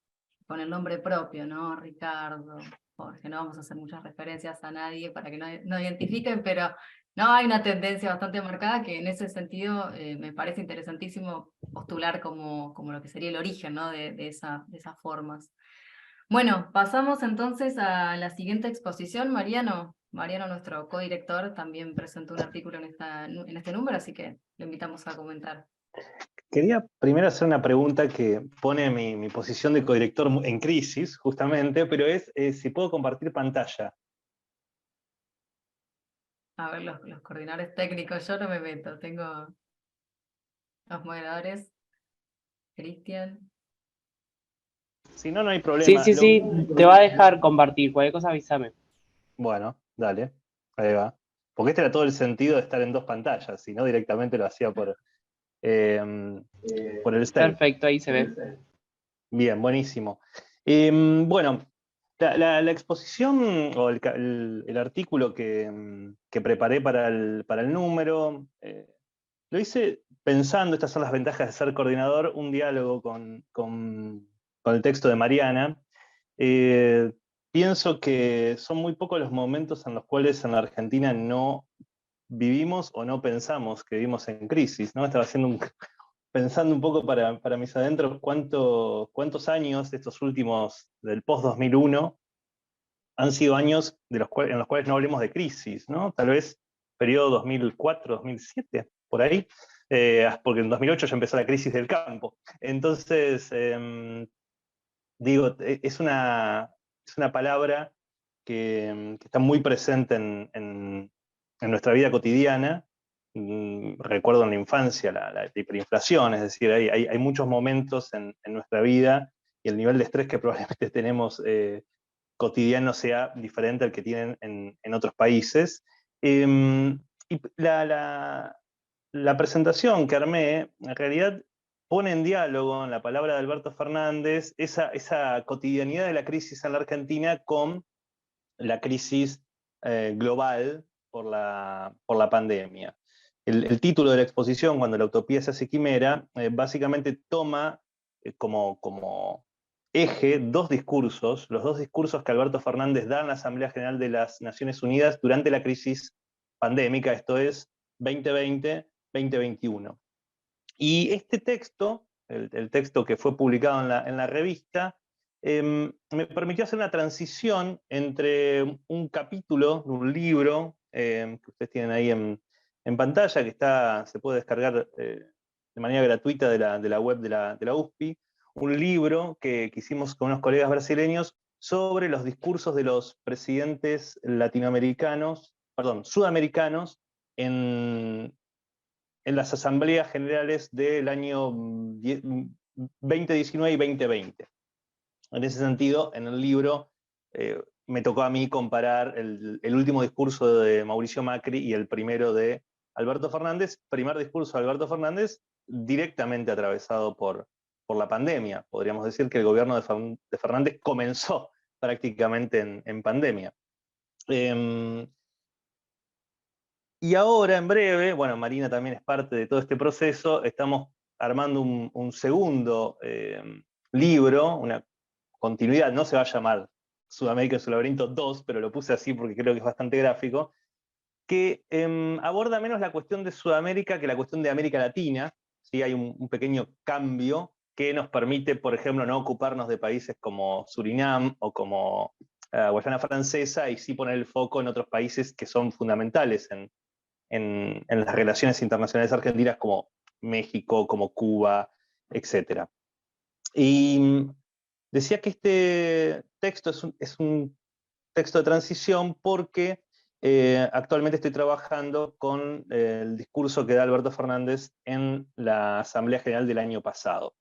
B: con el nombre propio, ¿no? Ricardo, Jorge, no vamos a hacer muchas referencias a nadie para que no identifiquen, pero no hay una tendencia bastante marcada que en ese sentido me parece interesantísimo postular como lo que sería el origen, ¿no? de esas formas. Bueno, pasamos entonces a la siguiente exposición. Mariano, nuestro codirector, también presentó un artículo en este número, así que lo invitamos a comentar.
C: Quería primero hacer una pregunta que pone mi posición de codirector en crisis, justamente, pero es si puedo compartir pantalla.
B: A ver, los coordinadores técnicos, yo no me meto, tengo los moderadores. Cristian.
C: Si no, no hay problema.
G: Sí, te va a dejar compartir, cualquier cosa avísame.
C: Bueno, dale, ahí va. Porque este era todo el sentido de estar en dos pantallas, si no directamente lo hacía por el Skype.
G: Perfecto, ahí se ve.
C: Bien, buenísimo. Bueno, la exposición o el artículo que preparé para el número, lo hice pensando, estas son las ventajas de ser coordinador, un diálogo con el texto de Mariana. Pienso que son muy pocos los momentos en los cuales en la Argentina no vivimos o no pensamos que vivimos en crisis, ¿no? Estaba pensando un poco para mis adentros cuántos años estos últimos del post-2001 han sido años en los cuales no hablemos de crisis, ¿no? Tal vez periodo 2004, 2007, por ahí, porque en 2008 ya empezó la crisis del campo. Entonces, digo, es una palabra que está muy presente en nuestra vida cotidiana. Recuerdo en la infancia la hiperinflación, es decir, hay muchos momentos en nuestra vida y el nivel de estrés que probablemente tenemos cotidiano sea diferente al que tienen en otros países. Y la presentación que armé, en realidad, pone en diálogo, en la palabra de Alberto Fernández, esa cotidianidad de la crisis en la Argentina con la crisis global por la pandemia. El título de la exposición, Cuando la utopía se hace quimera, básicamente toma como eje dos discursos, los dos discursos que Alberto Fernández da en la Asamblea General de las Naciones Unidas durante la crisis pandémica, esto es 2020-2021. Y este texto, el texto que fue publicado en la revista, me permitió hacer una transición entre un capítulo de un libro que ustedes tienen ahí en pantalla, que se puede descargar de manera gratuita de la web de la USPI, un libro que hicimos con unos colegas brasileños sobre los discursos de los presidentes sudamericanos en las asambleas generales del año 2019 y 2020. En ese sentido, en el libro me tocó a mí comparar el último discurso de Mauricio Macri y el primero de Alberto Fernández. Primer discurso de Alberto Fernández directamente atravesado por la pandemia. Podríamos decir que el gobierno de Fernández comenzó prácticamente en pandemia. Y ahora, en breve, bueno, Marina también es parte de todo este proceso, estamos armando un segundo libro, una continuidad, no se va a llamar Sudamérica en su laberinto 2, pero lo puse así porque creo que es bastante gráfico, que aborda menos la cuestión de Sudamérica que la cuestión de América Latina. ¿Sí? Hay un pequeño cambio que nos permite, por ejemplo, no ocuparnos de países como Surinam o como Guayana Francesa, y sí poner el foco en otros países que son fundamentales en las relaciones internacionales argentinas, como México, como Cuba, etc. Y decía que este texto es un texto de transición porque actualmente estoy trabajando con el discurso que da Alberto Fernández en la Asamblea General del año pasado.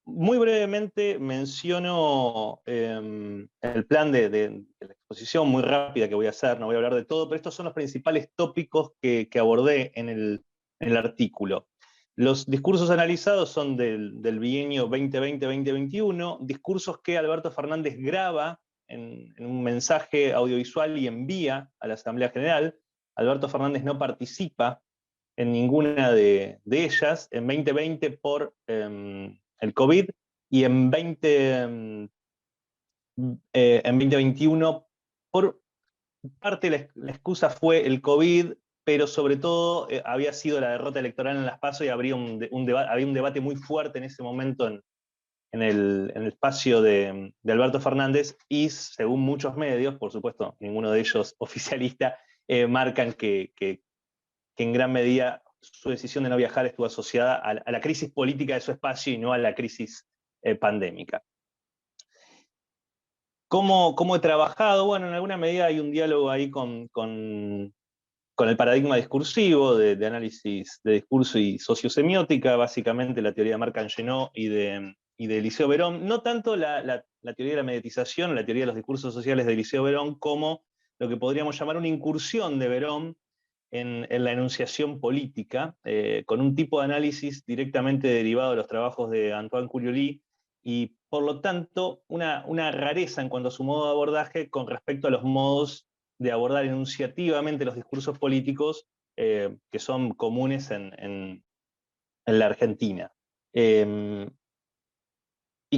C: Muy brevemente menciono el plan de la exposición, muy rápida que voy a hacer, no voy a hablar de todo, pero estos son los principales tópicos que abordé en el artículo. Los discursos analizados son del bienio 2020-2021, discursos que Alberto Fernández graba en un mensaje audiovisual y envía a la Asamblea General. Alberto Fernández no participa en ninguna de ellas, en 2020 por el COVID, y en 2021 por parte la excusa fue el COVID, pero sobre todo había sido la derrota electoral en las PASO, y había un debate muy fuerte en ese momento en el espacio de Alberto Fernández, y según muchos medios, por supuesto ninguno de ellos oficialista, marcan que en gran medida su decisión de no viajar estuvo asociada a la crisis política de su espacio y no a la crisis pandémica. ¿Cómo he trabajado? Bueno, en alguna medida hay un diálogo ahí con el paradigma discursivo de análisis de discurso y sociosemiótica, básicamente la teoría de Marc-Angénot y de Eliseo Verón, no tanto la teoría de la mediatización, la teoría de los discursos sociales de Eliseo Verón, como lo que podríamos llamar una incursión de Verón en la enunciación política, con un tipo de análisis directamente derivado de los trabajos de Antoine Cuglioli, y por lo tanto una rareza en cuanto a su modo de abordaje con respecto a los modos de abordar enunciativamente los discursos políticos que son comunes en la Argentina, y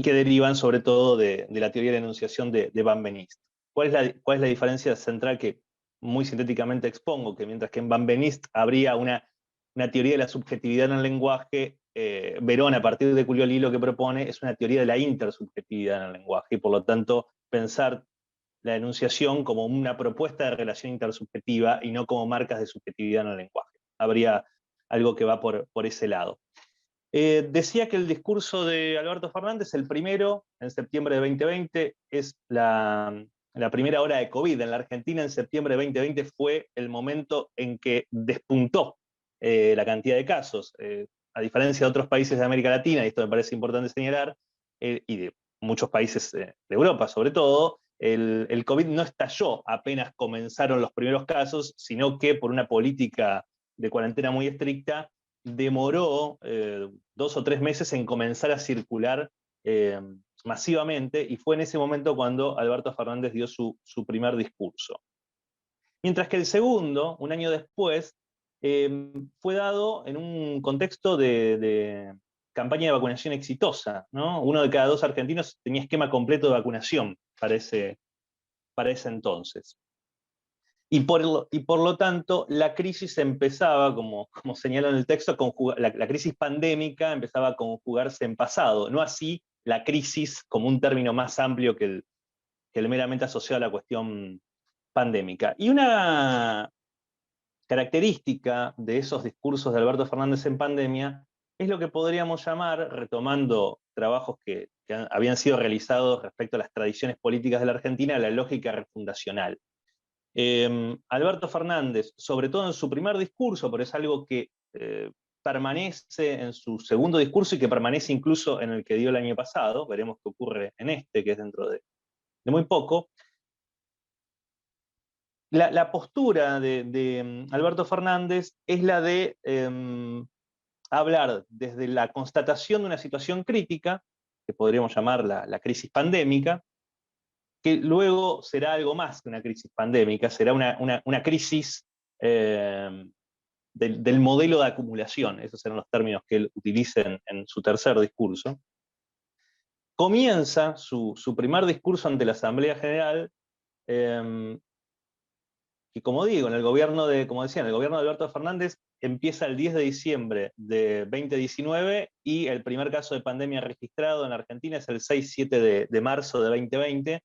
C: que derivan sobre todo de la teoría de la enunciación de Van Benist. ¿Cuál es la diferencia central que muy sintéticamente expongo? Que mientras que en Van Benist habría una teoría de la subjetividad en el lenguaje, Verón, a partir de Cuglioli, lo que propone es una teoría de la intersubjetividad en el lenguaje, y por lo tanto pensar la enunciación como una propuesta de relación intersubjetiva y no como marcas de subjetividad en el lenguaje. Habría algo que va por ese lado. Decía que el discurso de Alberto Fernández, el primero, en septiembre de 2020, es la primera hora de COVID. En la Argentina, en septiembre de 2020, fue el momento en que despuntó la cantidad de casos. A diferencia de otros países de América Latina, y esto me parece importante señalar, y de muchos países de Europa sobre todo, el COVID no estalló apenas comenzaron los primeros casos, sino que por una política de cuarentena muy estricta, demoró 2 o 3 meses en comenzar a circular masivamente, y fue en ese momento cuando Alberto Fernández dio su primer discurso. Mientras que el segundo, un año después, fue dado en un contexto de campaña de vacunación exitosa, ¿no? 1 de cada 2 argentinos tenía esquema completo de vacunación para ese entonces. Y por lo tanto, la crisis empezaba, como señala en el texto, la crisis pandémica empezaba a conjugarse en pasado, no así la crisis como un término más amplio que el meramente asociado a la cuestión pandémica. Y una característica de esos discursos de Alberto Fernández en pandemia es lo que podríamos llamar, retomando trabajos que habían sido realizados respecto a las tradiciones políticas de la Argentina, la lógica refundacional. Alberto Fernández, sobre todo en su primer discurso, pero es algo que permanece en su segundo discurso y que permanece incluso en el que dio el año pasado, veremos qué ocurre en este, que es dentro de muy poco. La postura de Alberto Fernández es la de hablar desde la constatación de una situación crítica, que podríamos llamar la crisis pandémica, que luego será algo más que una crisis pandémica, será una crisis del modelo de acumulación. Esos serán los términos que él utiliza en su tercer discurso. Comienza su primer discurso ante la Asamblea General que, como digo, en el gobierno de, como decía, en el gobierno de Alberto Fernández empieza el 10 de diciembre de 2019 y el primer caso de pandemia registrado en Argentina es el 6-7 de marzo de 2020.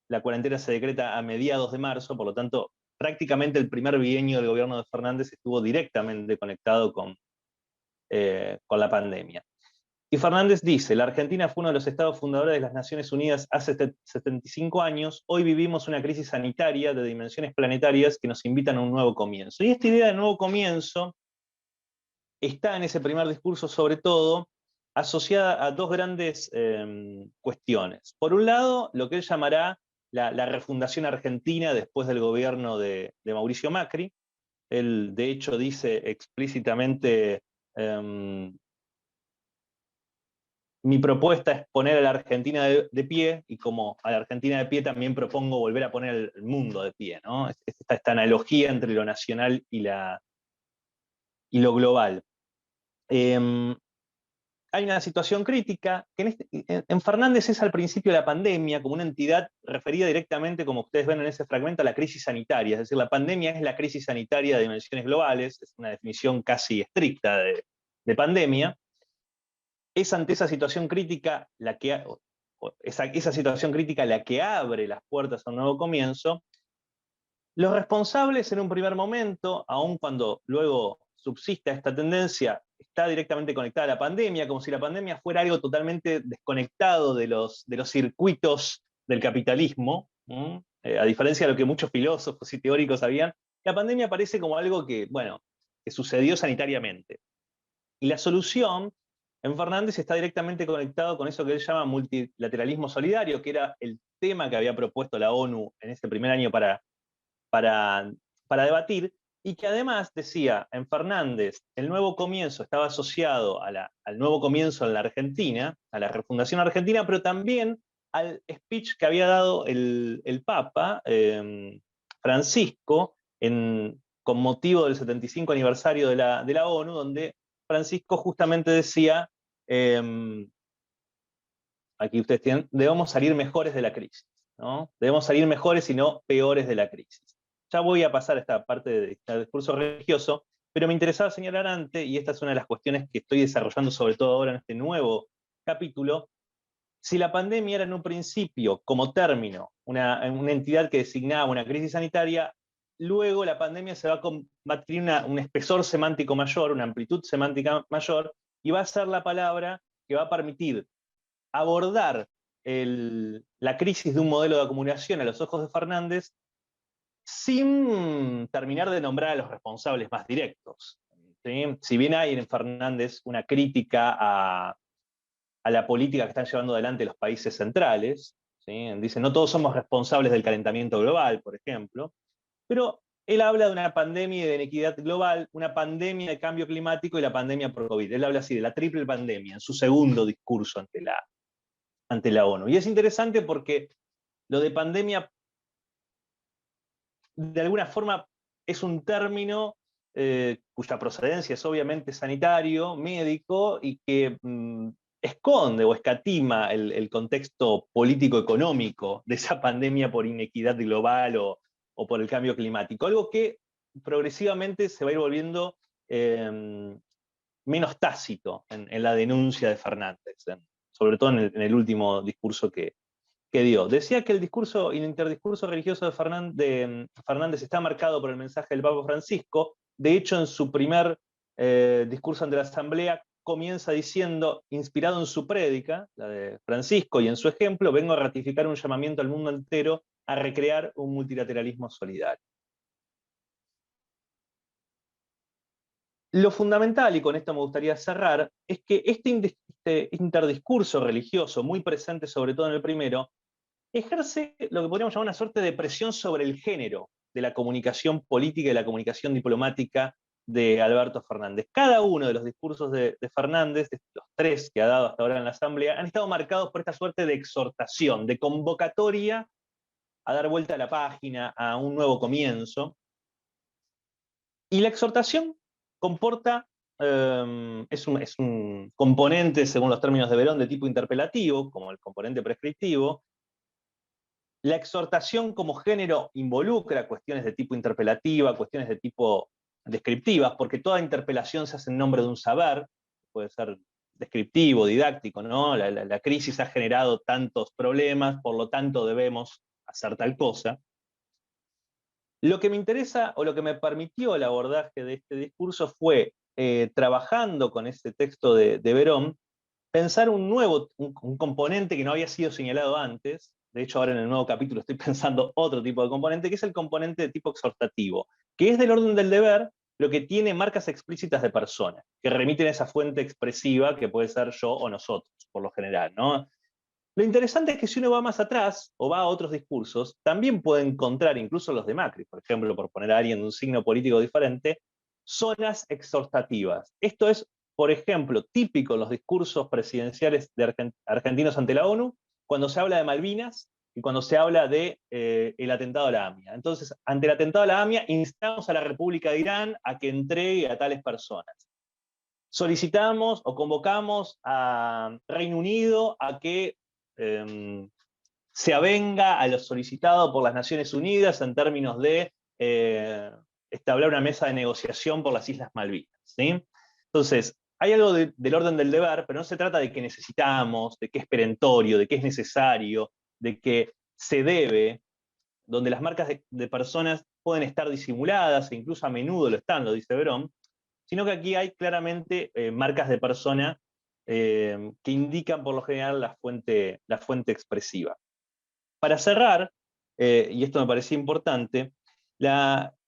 C: La cuarentena se decreta a mediados de marzo, por lo tanto, prácticamente el primer bienio del gobierno de Fernández estuvo directamente conectado con la pandemia. Y Fernández dice, la Argentina fue uno de los estados fundadores de las Naciones Unidas hace 75 años, hoy vivimos una crisis sanitaria de dimensiones planetarias que nos invitan a un nuevo comienzo. Y esta idea de nuevo comienzo está en ese primer discurso, sobre todo, asociada a dos grandes cuestiones. Por un lado, lo que él llamará la refundación argentina después del gobierno de Mauricio Macri. Él, de hecho, dice explícitamente, mi propuesta es poner a la Argentina de pie, y como a la Argentina de pie también propongo volver a poner el mundo de pie, ¿no? Esta analogía entre lo nacional y lo global. Hay una situación crítica, que en Fernández es al principio de la pandemia, como una entidad referida directamente, como ustedes ven en ese fragmento, a la crisis sanitaria. Es decir, la pandemia es la crisis sanitaria de dimensiones globales, es una definición casi estricta de pandemia. Es ante esa situación crítica esa situación crítica la que abre las puertas a un nuevo comienzo. Los responsables en un primer momento, aun cuando luego subsista esta tendencia, está directamente conectada a la pandemia, como si la pandemia fuera algo totalmente desconectado de los circuitos del capitalismo, a diferencia de lo que muchos filósofos y teóricos sabían. La pandemia parece como algo que sucedió sanitariamente. Y la solución en Fernández está directamente conectado con eso que él llama multilateralismo solidario, que era el tema que había propuesto la ONU en ese primer año para debatir, y que además decía, en Fernández, el nuevo comienzo estaba asociado al nuevo comienzo en la Argentina, a la refundación argentina, pero también al speech que había dado el Papa Francisco con motivo del 75 aniversario de la ONU, donde Francisco justamente decía, aquí ustedes tienen, debemos salir mejores de la crisis, ¿no? Debemos salir mejores y no peores de la crisis. Ya voy a pasar a esta parte de este discurso religioso, pero me interesaba señalar antes, y esta es una de las cuestiones que estoy desarrollando sobre todo ahora en este nuevo capítulo, si la pandemia era en un principio, como término, una entidad que designaba una crisis sanitaria, luego la pandemia va a adquirir un espesor semántico mayor, una amplitud semántica mayor, y va a ser la palabra que va a permitir abordar la crisis de un modelo de acumulación a los ojos de Fernández sin terminar de nombrar a los responsables más directos. ¿Sí? Si bien hay en Fernández una crítica a la política que están llevando adelante los países centrales, ¿sí? Dice, no todos somos responsables del calentamiento global, por ejemplo, pero él habla de una pandemia de inequidad global, una pandemia de cambio climático y la pandemia por COVID. Él habla así de la triple pandemia en su segundo discurso ante la ONU. Y es interesante porque lo de pandemia, de alguna forma, es un término cuya procedencia es obviamente sanitario, médico, y que esconde o escatima el contexto político-económico de esa pandemia por inequidad global o por el cambio climático. Algo que progresivamente se va a ir volviendo menos tácito en la denuncia de Fernández, sobre todo en el último discurso que dio. Decía que el interdiscurso religioso de Fernández está marcado por el mensaje del Papa Francisco. De hecho, en su primer discurso ante la Asamblea, comienza diciendo, inspirado en su prédica, la de Francisco, y en su ejemplo, vengo a ratificar un llamamiento al mundo entero a recrear un multilateralismo solidario. Lo fundamental, y con esto me gustaría cerrar, es que este interdiscurso religioso, muy presente sobre todo en el primero, ejerce lo que podríamos llamar una suerte de presión sobre el género de la comunicación política y de la comunicación diplomática de Alberto Fernández. Cada uno de los discursos de Fernández, de los tres que ha dado hasta ahora en la Asamblea, han estado marcados por esta suerte de exhortación, de convocatoria a dar vuelta a la página, a un nuevo comienzo. Y la exhortación comporta, es un componente, según los términos de Verón, de tipo interpelativo, como el componente prescriptivo, La exhortación como género involucra cuestiones de tipo interpelativa, cuestiones de tipo descriptivas, porque toda interpelación se hace en nombre de un saber, puede ser descriptivo, didáctico, ¿no? La crisis ha generado tantos problemas, por lo tanto debemos hacer tal cosa. Lo que me interesa, o lo que me permitió el abordaje de este discurso fue, trabajando con este texto de Verón, pensar un componente que no había sido señalado antes. De hecho, ahora en el nuevo capítulo estoy pensando otro tipo de componente, que es el componente de tipo exhortativo, que es del orden del deber, lo que tiene marcas explícitas de persona, que remiten a esa fuente expresiva que puede ser yo o nosotros, por lo general, ¿no? Lo interesante es que si uno va más atrás, o va a otros discursos, también puede encontrar, incluso los de Macri, por ejemplo, por poner a alguien de un signo político diferente, zonas exhortativas. Esto es, por ejemplo, típico en los discursos presidenciales de argentinos ante la ONU, cuando se habla de Malvinas y cuando se habla de el atentado a la AMIA. Entonces, ante el atentado a la AMIA, instamos a la República de Irán a que entregue a tales personas. Solicitamos o convocamos a Reino Unido a que se avenga a lo solicitado por las Naciones Unidas en términos de establecer una mesa de negociación por las Islas Malvinas, ¿sí? Entonces, hay algo del orden del deber, pero no se trata de que necesitamos, de que es perentorio, de que es necesario, de que se debe, donde las marcas de personas pueden estar disimuladas, e incluso a menudo lo están, lo dice Verón, sino que aquí hay claramente marcas de persona que indican por lo general la fuente expresiva. Para cerrar, y esto me parecía importante,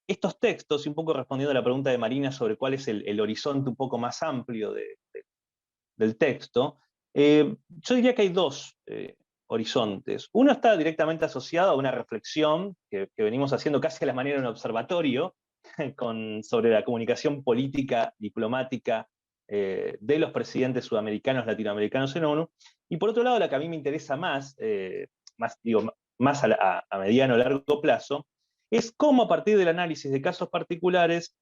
C: estos textos, y un poco respondiendo a la pregunta de Marina sobre cuál es el horizonte un poco más amplio del texto, yo diría que hay dos horizontes. Uno está directamente asociado a una reflexión que venimos haciendo casi a la manera de un observatorio, sobre la comunicación política, diplomática, de los presidentes sudamericanos, latinoamericanos en ONU, y por otro lado, la que a mí me interesa más a mediano o largo plazo, es cómo a partir del análisis de casos particulares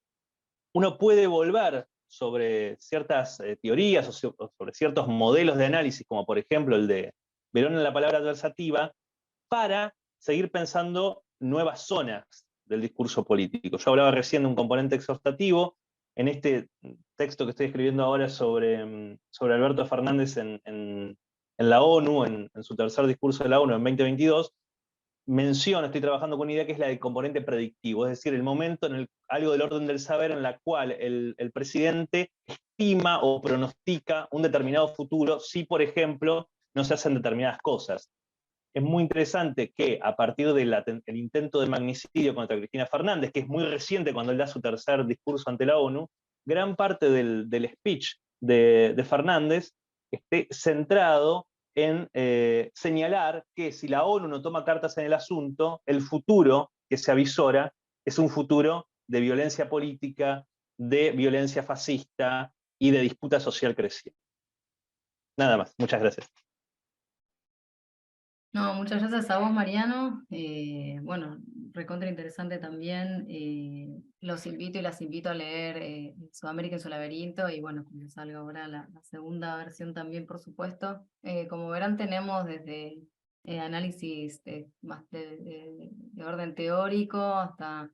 C: uno puede volver sobre ciertas teorías o sobre ciertos modelos de análisis, como por ejemplo el de Verón en la palabra adversativa, para seguir pensando nuevas zonas del discurso político. Yo hablaba recién de un componente exhortativo. En este texto que estoy escribiendo ahora sobre Alberto Fernández en la ONU, en su tercer discurso de la ONU en 2022, estoy trabajando con una idea que es la del componente predictivo, es decir, el momento algo del orden del saber en la cual el presidente estima o pronostica un determinado futuro si, por ejemplo, no se hacen determinadas cosas. Es muy interesante que a partir del intento de magnicidio contra Cristina Fernández, que es muy reciente cuando él da su tercer discurso ante la ONU, gran parte del speech de Fernández esté centrado en señalar que si la ONU no toma cartas en el asunto, el futuro que se avisora es un futuro de violencia política, de violencia fascista y de disputa social creciente. Nada más, muchas gracias.
B: No, muchas gracias a vos, Mariano. Bueno, recontra interesante también. Los invito y las invito a leer Sudamérica en su laberinto, y bueno, cuando salga ahora la segunda versión también, por supuesto. Como verán, tenemos desde análisis más de orden teórico hasta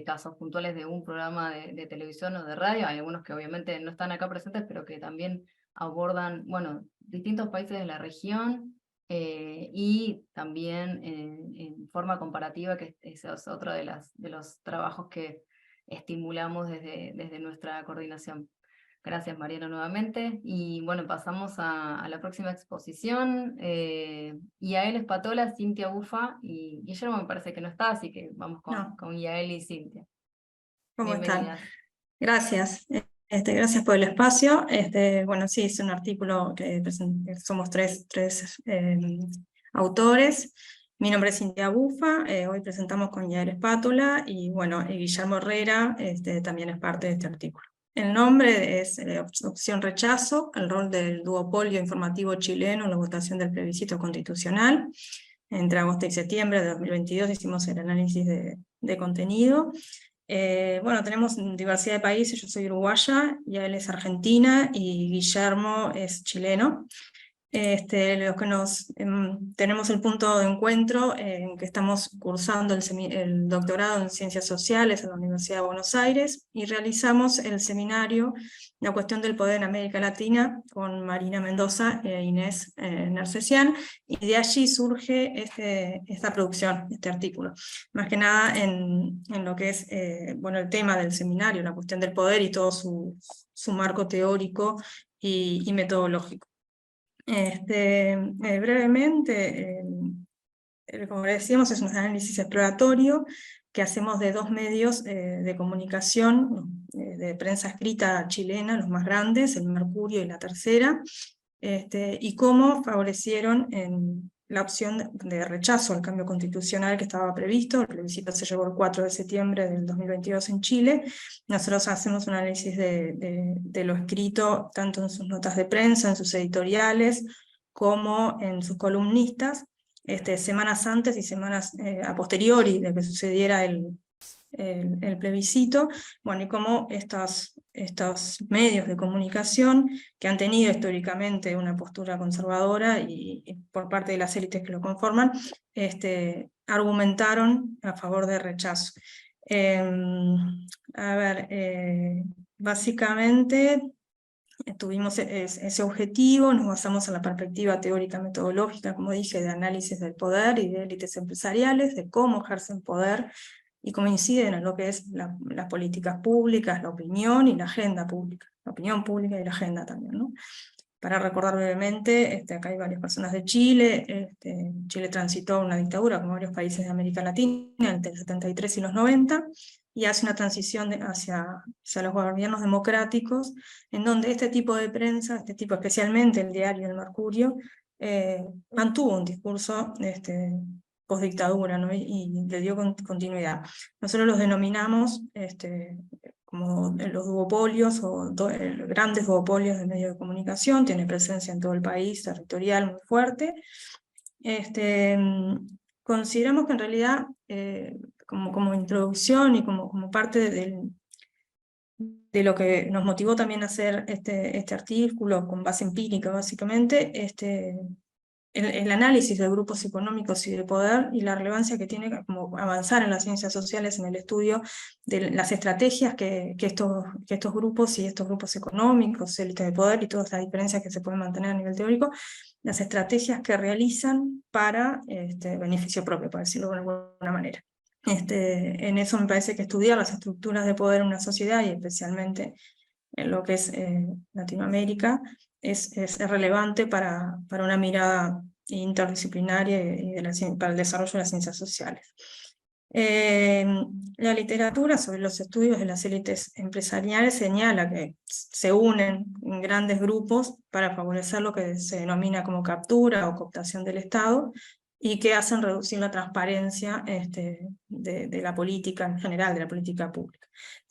B: casos puntuales de un programa de televisión o de radio. Hay algunos que obviamente no están acá presentes, pero que también abordan, bueno, distintos países de la región. Y también en forma comparativa, que ese es otro de los trabajos que estimulamos desde nuestra coordinación. Gracias, Mariano, nuevamente. Y bueno, pasamos a la próxima exposición. Yael Espatola, Cintia Bufa y Guillermo me parece que no está, así que vamos con Yael y Cintia.
H: ¿Cómo están?
B: Bienvenidas.
H: Gracias. Gracias por el espacio. Bueno, sí, es un artículo que somos tres autores. Mi nombre es Cintia Bufa, hoy presentamos con Yael Espátola, y bueno, Guillermo Herrera también es parte de este artículo. El nombre es Opción Rechazo, el rol del duopolio informativo chileno en la votación del plebiscito constitucional. Entre agosto y septiembre de 2022 hicimos el análisis de contenido. Bueno, tenemos diversidad de países. Yo soy uruguaya, Yael es argentina y Guillermo es chileno. Los que tenemos el punto de encuentro en que estamos cursando el doctorado en Ciencias Sociales en la Universidad de Buenos Aires y realizamos el seminario La cuestión del poder en América Latina con Marina Mendoza e Inés Narcesian, y de allí surge esta producción, este artículo. Más que nada en lo que es el tema del seminario, la cuestión del poder y todo su marco teórico y metodológico. Brevemente, como decíamos, es un análisis exploratorio que hacemos de 2 medios de comunicación de prensa escrita chilena, los más grandes, El Mercurio y La Tercera, y cómo favorecieron la opción de rechazo al cambio constitucional que estaba previsto. El plebiscito se llevó el 4 de septiembre del 2022 en Chile. Nosotros hacemos un análisis de lo escrito, tanto en sus notas de prensa, en sus editoriales, como en sus columnistas, semanas antes y semanas a posteriori de que sucediera el plebiscito, y cómo estos medios de comunicación, que han tenido históricamente una postura conservadora y por parte de las élites que lo conforman, argumentaron a favor del rechazo. Básicamente tuvimos ese objetivo, nos basamos en la perspectiva teórica metodológica, como dije, de análisis del poder y de élites empresariales, de cómo ejercen poder y cómo inciden en lo que es las políticas públicas, la opinión y la agenda pública, la opinión pública y la agenda también, ¿no? Para recordar brevemente, acá hay varias personas de Chile. Chile transitó una dictadura, como varios países de América Latina, entre el 73 y los 90, y hace una transición hacia los gobiernos democráticos, en donde este tipo de prensa, especialmente el diario El Mercurio, mantuvo un discurso postdictadura, ¿no? y le dio continuidad. Nosotros los denominamos como los duopolios o grandes duopolios de medios de comunicación, tiene presencia en todo el país, territorial muy fuerte. Consideramos que en realidad, como introducción y como parte de lo que nos motivó también a hacer este artículo con base empírica, básicamente, el análisis de grupos económicos y de poder y la relevancia que tiene como avanzar en las ciencias sociales en el estudio de las estrategias que estos grupos y estos grupos económicos, élites de poder y todas las diferencias que se pueden mantener a nivel teórico, las estrategias que realizan para beneficio propio, para decirlo de alguna manera. En eso me parece que estudiar las estructuras de poder en una sociedad, y especialmente en lo que es Latinoamérica, es relevante para una mirada interdisciplinaria y para el desarrollo de las ciencias sociales. La literatura sobre los estudios de las élites empresariales señala que se unen en grandes grupos para favorecer lo que se denomina como captura o cooptación del Estado, y que hacen reducir la transparencia de la política en general, de la política pública.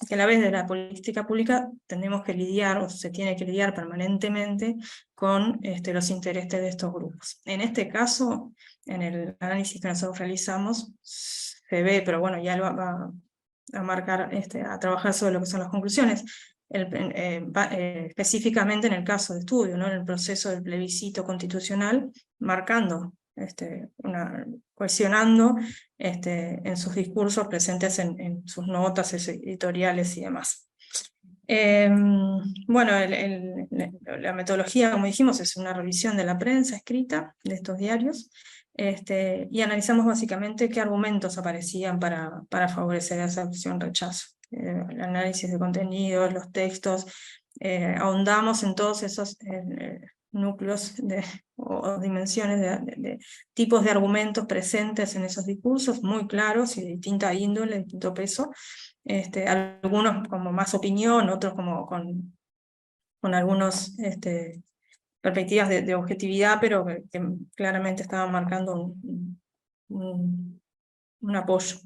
H: Que a la vez de la política pública tenemos que lidiar, o se tiene que lidiar permanentemente con los intereses de estos grupos. En este caso, en el análisis que nosotros realizamos, se ve, pero bueno, ya lo va a marcar, a trabajar sobre lo que son las conclusiones. Específicamente en el caso de estudio, ¿no? En el proceso del plebiscito constitucional, marcando cohesionando en sus discursos presentes en sus notas editoriales y demás. Bueno, la metodología, como dijimos, es una revisión de la prensa escrita de estos diarios, y analizamos básicamente qué argumentos aparecían para favorecer esa opción rechazo. El análisis de contenidos, los textos, ahondamos en todos esos núcleos o dimensiones de tipos de argumentos presentes en esos discursos, muy claros y de distinta índole, de distinto peso, algunos como más opinión, otros como con algunos perspectivas de objetividad, pero que claramente estaban marcando un apoyo.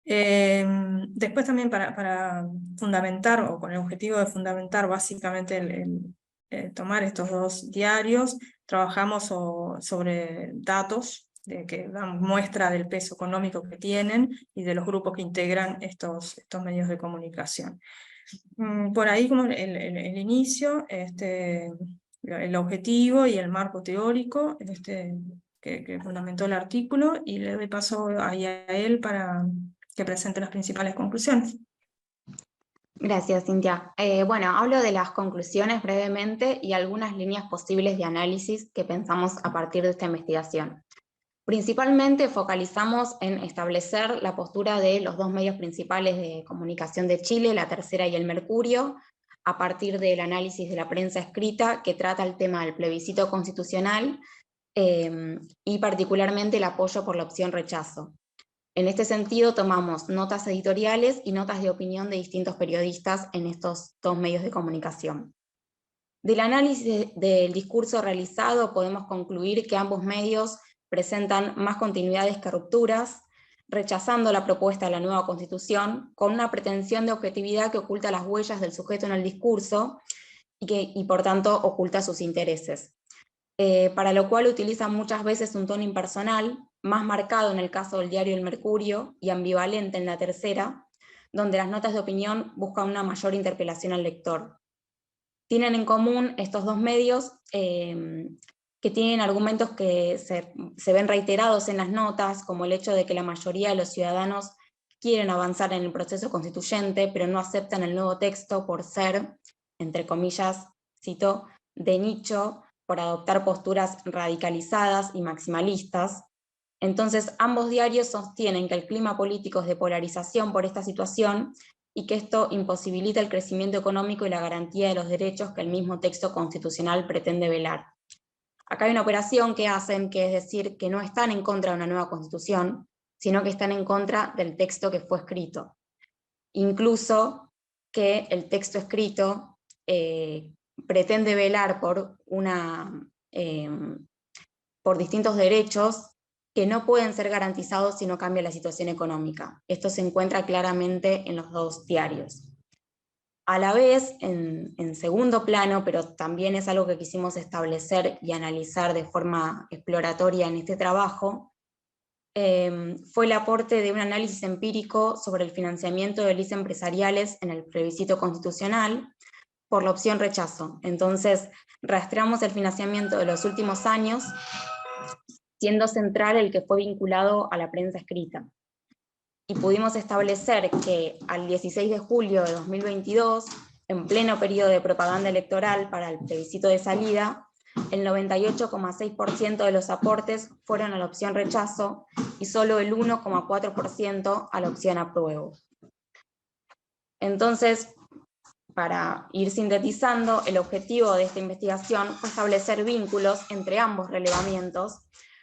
H: Después también para fundamentar, o con el objetivo de fundamentar básicamente tomar estos 2 diarios, trabajamos sobre datos que dan muestra del peso económico que tienen y de los grupos que integran estos medios de comunicación. Por ahí como el inicio, el objetivo y el marco teórico que fundamentó el artículo, y le doy paso ahí a él para que presente las principales conclusiones.
I: Gracias, Cintia. Bueno, hablo de las conclusiones brevemente y algunas líneas posibles de análisis que pensamos a partir de esta investigación. Principalmente focalizamos en establecer la postura de los dos medios principales de comunicación de Chile, La Tercera y El Mercurio, a partir del análisis de la prensa escrita que trata el tema del plebiscito constitucional y particularmente el apoyo por la opción rechazo. En este sentido tomamos notas editoriales y notas de opinión de distintos periodistas en estos dos medios de comunicación. Del análisis del discurso realizado podemos concluir que ambos medios presentan más continuidades que rupturas, rechazando la propuesta de la nueva Constitución, con una pretensión de objetividad que oculta las huellas del sujeto en el discurso y por tanto oculta sus intereses. Para lo cual utilizan muchas veces un tono impersonal, más marcado en el caso del diario El Mercurio y ambivalente en La Tercera, donde las notas de opinión buscan una mayor interpelación al lector. Tienen en común estos dos medios que tienen argumentos que se ven reiterados en las notas, como el hecho de que la mayoría de los ciudadanos quieren avanzar en el proceso constituyente, pero no aceptan el nuevo texto por ser, entre comillas, cito, de nicho, por adoptar posturas radicalizadas y maximalistas. Entonces, ambos diarios sostienen que el clima político es de polarización por esta situación y que esto imposibilita el crecimiento económico y la garantía de los derechos que el mismo texto constitucional pretende velar. Acá hay una operación que hacen, que es decir, que no están en contra de una nueva constitución, sino que están en contra del texto que fue escrito. Incluso que el texto escrito pretende velar por distintos derechos que no pueden ser garantizados si no cambia la situación económica. Esto se encuentra claramente en los dos diarios. A la vez, en segundo plano, pero también es algo que quisimos establecer y analizar de forma exploratoria en este trabajo, fue el aporte de un análisis empírico sobre el financiamiento de LIS empresariales en el plebiscito constitucional por la opción rechazo. Entonces, rastreamos el financiamiento de los últimos años, siendo central el que fue vinculado a la prensa escrita. Y pudimos establecer que al 16 de julio de 2022, en pleno periodo de propaganda electoral para el plebiscito de salida, el 98,6% de los aportes fueron a la opción rechazo y solo el 1,4% a la opción apruebo. Entonces, para ir sintetizando, el objetivo de esta investigación fue establecer vínculos entre ambos relevamientos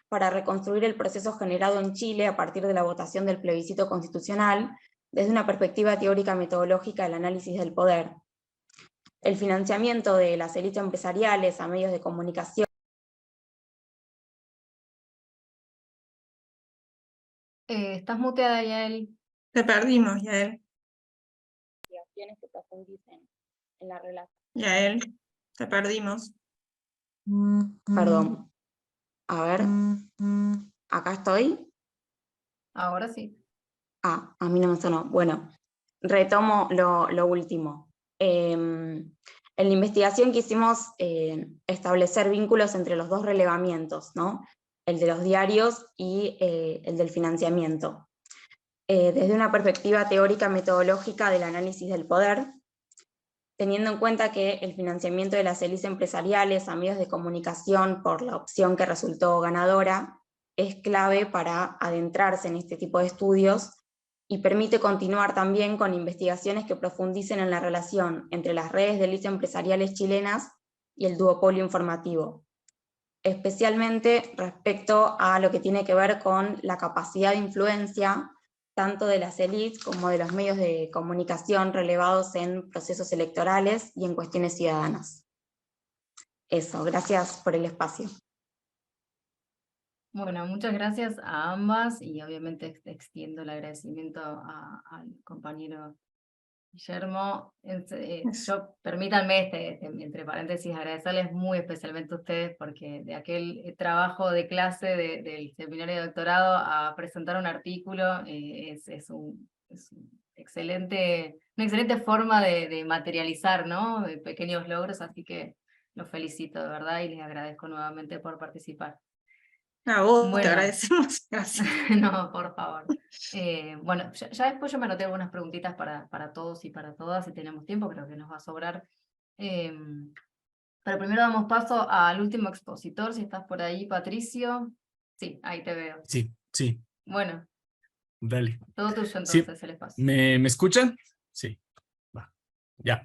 I: para reconstruir el proceso generado en Chile a partir de la votación del plebiscito constitucional desde una perspectiva teórica metodológica del análisis del poder. El financiamiento de las élites empresariales a medios de comunicación.
B: Estás muteada, Yael.
H: Te perdimos, Yael.
I: Que profundicen en la relación.
H: Yael, te perdimos.
I: Perdón. A ver. Acá estoy.
B: Ahora sí.
I: Ah, a mí no me sonó. Bueno, retomo lo último. En la investigación quisimos establecer vínculos entre los dos relevamientos, ¿no? El de los diarios y el del financiamiento. Desde una perspectiva teórica metodológica del análisis del poder, teniendo en cuenta que el financiamiento de las élites empresariales a medios de comunicación por la opción que resultó ganadora es clave para adentrarse en este tipo de estudios y permite continuar también con investigaciones que profundicen en la relación entre las redes de élites empresariales chilenas y el duopolio informativo, especialmente respecto a lo que tiene que ver con la capacidad de influencia tanto de las élites como de los medios de comunicación relevados en procesos electorales y en cuestiones ciudadanas. Eso, gracias por el espacio.
B: Bueno, muchas gracias a ambas y obviamente extiendo el agradecimiento al compañero Guillermo. Permítanme, entre paréntesis, agradecerles muy especialmente a ustedes porque de aquel trabajo de clase del seminario de doctorado a presentar un artículo es una excelente forma de materializar, ¿no? Pequeños logros, así que Los felicito de verdad y les agradezco nuevamente por participar.
H: A vos te
B: Bueno.
H: agradecemos. Gracias.
B: No, por favor. Bueno, ya después yo me anoté algunas preguntitas para todos y para todas, si tenemos tiempo, creo que nos va a sobrar. Pero primero damos paso al último expositor, si estás por ahí, Patricio. Sí, ahí te veo.
J: Sí, sí,
B: Bueno,
J: dale.
B: todo tuyo
J: Sí,
B: entonces el espacio.
J: ¿me escuchan? Sí, va, ya.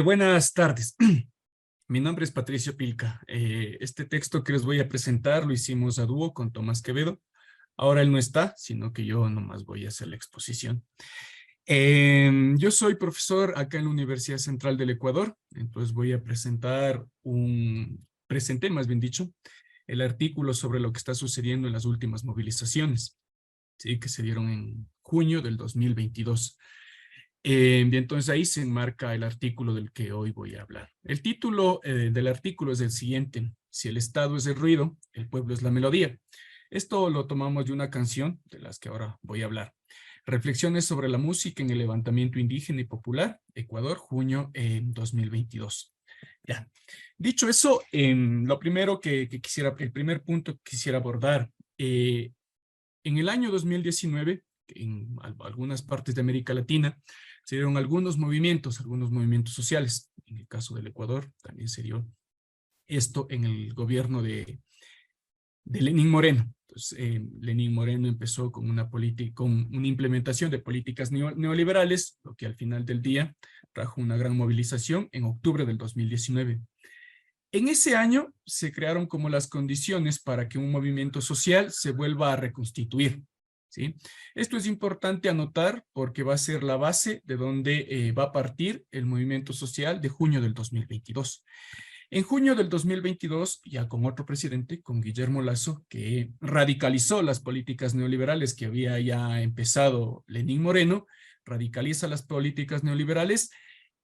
J: Buenas tardes. Mi nombre es Patricio Pilca. Este texto que les voy a presentar lo hicimos a dúo con Tomás Quevedo. Ahora él no está, sino que yo nomás voy a hacer la exposición. Yo soy profesor acá en la Universidad Central del Ecuador, entonces voy a presenté más bien dicho, el artículo sobre lo que está sucediendo en las últimas movilizaciones, ¿sí? Que se dieron en junio del 2022. Y entonces ahí se enmarca el artículo del que hoy voy a hablar. El título del artículo es el siguiente: si el Estado es el ruido, el pueblo es la melodía. Esto lo tomamos de una canción de las que ahora voy a hablar. Reflexiones sobre la música en el levantamiento indígena y popular, Ecuador, junio 2022. Ya. Dicho eso, lo primero el primer punto que quisiera abordar, en el año 2019, en algunas partes de América Latina, se dieron algunos movimientos sociales. En el caso del Ecuador, también se dio esto en el gobierno de Lenín Moreno. Entonces, Lenín Moreno empezó con una implementación de políticas neoliberales, lo que al final del día trajo una gran movilización en octubre del 2019. En ese año se crearon como las condiciones para que un movimiento social se vuelva a reconstituir, ¿sí? Esto es importante anotar porque va a ser la base de donde va a partir el movimiento social de junio del 2022. En junio del 2022, ya con otro presidente, con Guillermo Lasso, que radicalizó las políticas neoliberales que había ya empezado Lenín Moreno, radicaliza las políticas neoliberales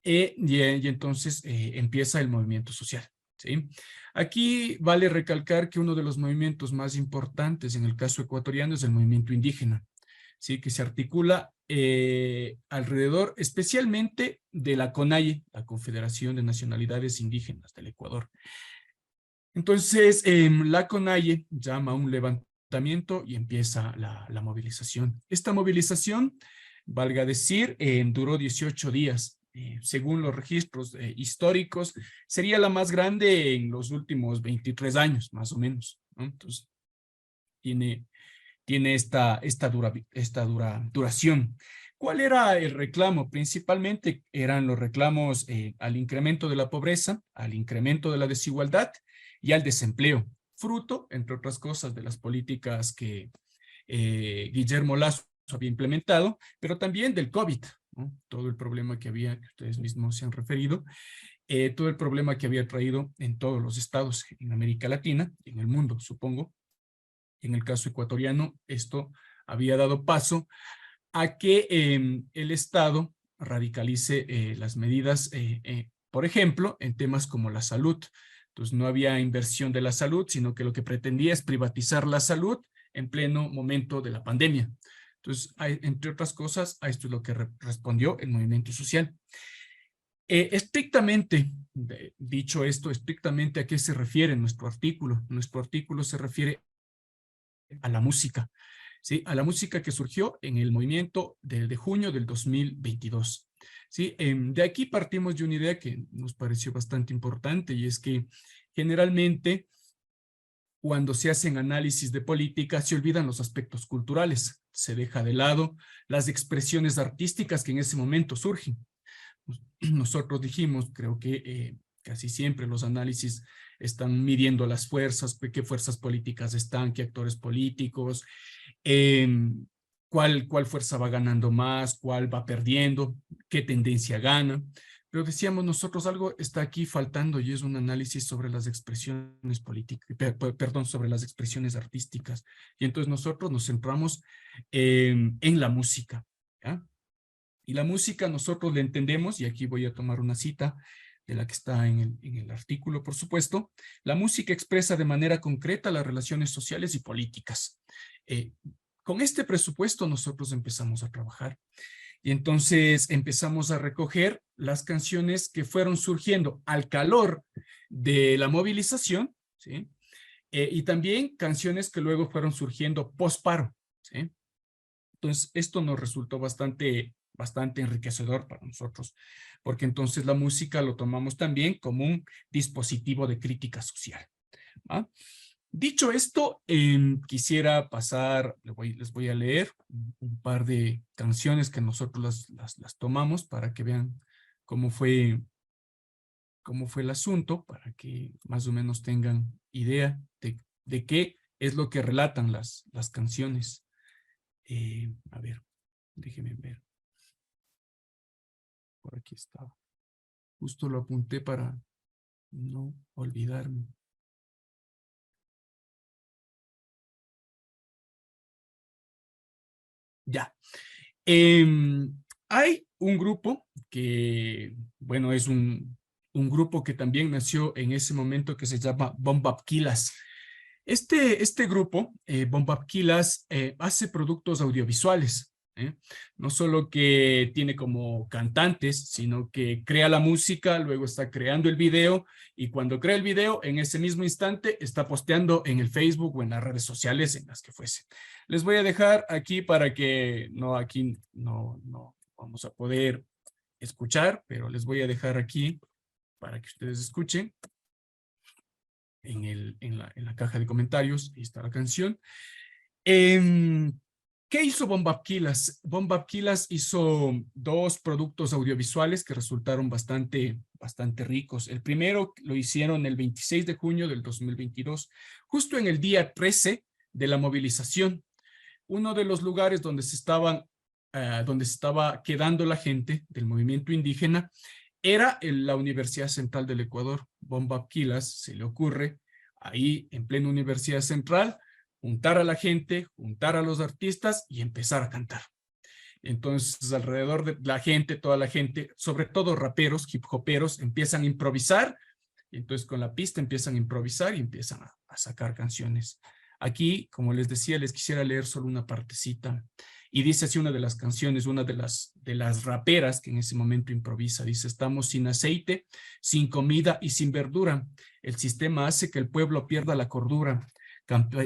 J: y entonces empieza el movimiento social, ¿sí? Aquí vale recalcar que uno de los movimientos más importantes en el caso ecuatoriano es el movimiento indígena, ¿sí? Que se articula alrededor especialmente de la CONAIE, la Confederación de Nacionalidades Indígenas del Ecuador. Entonces, la CONAIE llama a un levantamiento y empieza la movilización. Esta movilización, valga decir, duró 18 días. Según los registros históricos, sería la más grande en los últimos 23 años, más o menos, ¿no? Entonces, tiene esta duración. ¿Cuál era el reclamo? Principalmente eran los reclamos al incremento de la pobreza, al incremento de la desigualdad y al desempleo, fruto, entre otras cosas, de las políticas que Guillermo Lasso había implementado, pero también del COVID, ¿no? Todo el problema que había, que ustedes mismos se han referido, todo el problema que había traído en todos los estados en América Latina, en el mundo, supongo. En el caso ecuatoriano, esto había dado paso a que el Estado radicalice las medidas, por ejemplo, en temas como la salud. Entonces no había inversión de la salud, sino que lo que pretendía es privatizar la salud en pleno momento de la pandemia. Entonces, entre otras cosas, a esto es lo que respondió el movimiento social. Estrictamente, dicho esto, estrictamente, ¿a qué se refiere nuestro artículo? Nuestro artículo se refiere a la música, ¿sí? A la música que surgió en el movimiento de junio del 2022, ¿sí? De aquí partimos de una idea que nos pareció bastante importante, y es que generalmente cuando se hacen análisis de política se olvidan los aspectos culturales, se deja de lado las expresiones artísticas que en ese momento surgen. Nosotros dijimos, creo que casi siempre los análisis están midiendo las fuerzas, qué fuerzas políticas están, qué actores políticos, cuál fuerza va ganando más, cuál va perdiendo, qué tendencia gana. Pero decíamos nosotros, algo está aquí faltando, y es un análisis sobre las expresiones políticas, perdón, sobre las expresiones artísticas. Y entonces nosotros nos centramos en la música, ¿ya? Y la música nosotros la entendemos, y aquí voy a tomar una cita de la que está en el artículo, por supuesto. La música expresa de manera concreta las relaciones sociales y políticas. Con este presupuesto nosotros empezamos a trabajar. Y entonces empezamos a recoger las canciones que fueron surgiendo al calor de la movilización, ¿sí? Y también canciones que luego fueron surgiendo post-paro, ¿sí? Entonces, esto nos resultó bastante enriquecedor para nosotros, porque entonces la música lo tomamos también como un dispositivo de crítica social, ¿va? Dicho esto, quisiera pasar, les voy a leer un par de canciones que nosotros las tomamos para que vean cómo fue el asunto, para que más o menos tengan idea de qué es lo que relatan las canciones. A ver, déjenme ver. Por aquí estaba. Justo lo apunté para no olvidarme. Ya. Hay un grupo que, bueno, es un grupo que también nació en ese momento que se llama Bombapquilas. Este grupo, Bombapquilas, hace productos audiovisuales, ¿eh? No solo que tiene como cantantes, sino que crea la música, luego está creando el video, y cuando crea el video, en ese mismo instante está posteando en el Facebook o en las redes sociales en las que fuese. Les voy a dejar aquí para que aquí no vamos a poder escuchar, pero les voy a dejar aquí para que ustedes escuchen. En la caja de comentarios, ahí está la canción. ¿Qué hizo Bombapquilas? Bombapquilas hizo 2 productos audiovisuales que resultaron bastante ricos. El primero lo hicieron el 26 de junio del 2022, justo en el día 13 de la movilización. Uno de los lugares donde se estaba quedando la gente del movimiento indígena era en la Universidad Central del Ecuador. Bombapquilas se le ocurre, ahí en plena Universidad Central, juntar a la gente, juntar a los artistas y empezar a cantar. Entonces, alrededor de la gente, toda la gente, sobre todo raperos, hip hoperos, empiezan a improvisar. Y entonces con la pista empiezan a improvisar y empiezan a sacar canciones. Aquí, como les decía, les quisiera leer solo una partecita. Y dice así una de las canciones, una de las raperas que en ese momento improvisa. Dice: estamos sin aceite, sin comida y sin verdura. El sistema hace que el pueblo pierda la cordura.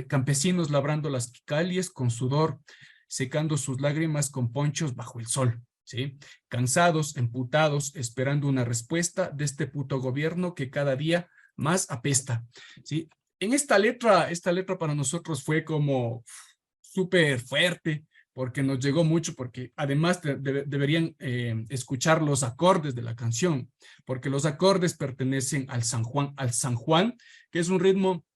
J: Campesinos labrando las calles con sudor, secando sus lágrimas con ponchos bajo el sol, ¿sí? Cansados, emputados, esperando una respuesta de este puto gobierno que cada día más apesta, ¿sí? En esta letra para nosotros fue como súper fuerte, porque nos llegó mucho, porque además deberían escuchar los acordes de la canción, porque los acordes pertenecen al San Juan, que es un ritmo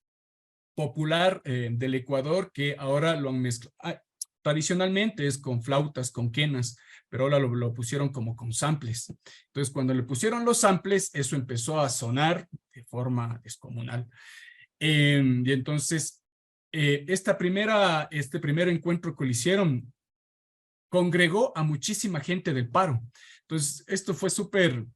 J: popular del Ecuador, que ahora lo han mezclado. Tradicionalmente es con flautas, con quenas, pero ahora lo pusieron como con samples. Entonces, cuando le pusieron los samples, eso empezó a sonar de forma descomunal. Y entonces, este primer encuentro que lo hicieron congregó a muchísima gente del paro. Entonces, esto fue súper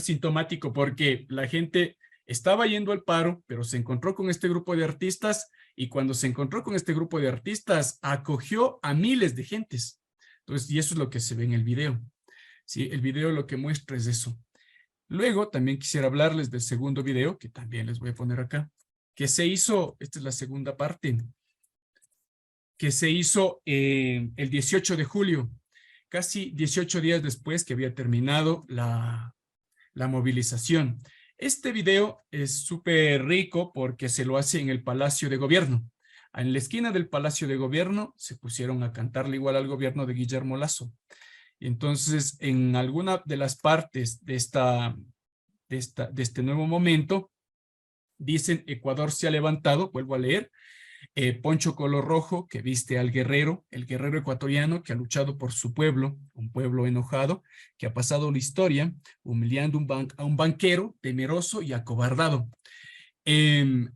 J: sintomático, porque la gente estaba yendo al paro, pero se encontró con este grupo de artistas, y cuando se encontró con este grupo de artistas, acogió a miles de gentes. Entonces, y eso es lo que se ve en el video. ¿Sí? El video lo que muestra es eso. Luego, también quisiera hablarles del segundo video, que también les voy a poner acá, que se hizo, esta es la segunda parte, que se hizo el 18 de julio, casi 18 días después que había terminado la movilización. Este video es súper rico porque se lo hace en el Palacio de Gobierno. En la esquina del Palacio de Gobierno se pusieron a cantarle igual al gobierno de Guillermo Lasso. Y entonces, en alguna de las partes de este nuevo momento, dicen: Ecuador se ha levantado, vuelvo a leer, poncho color rojo que viste al guerrero, el guerrero ecuatoriano que ha luchado por su pueblo, un pueblo enojado, que ha pasado la historia humillando a un banquero temeroso y acobardado.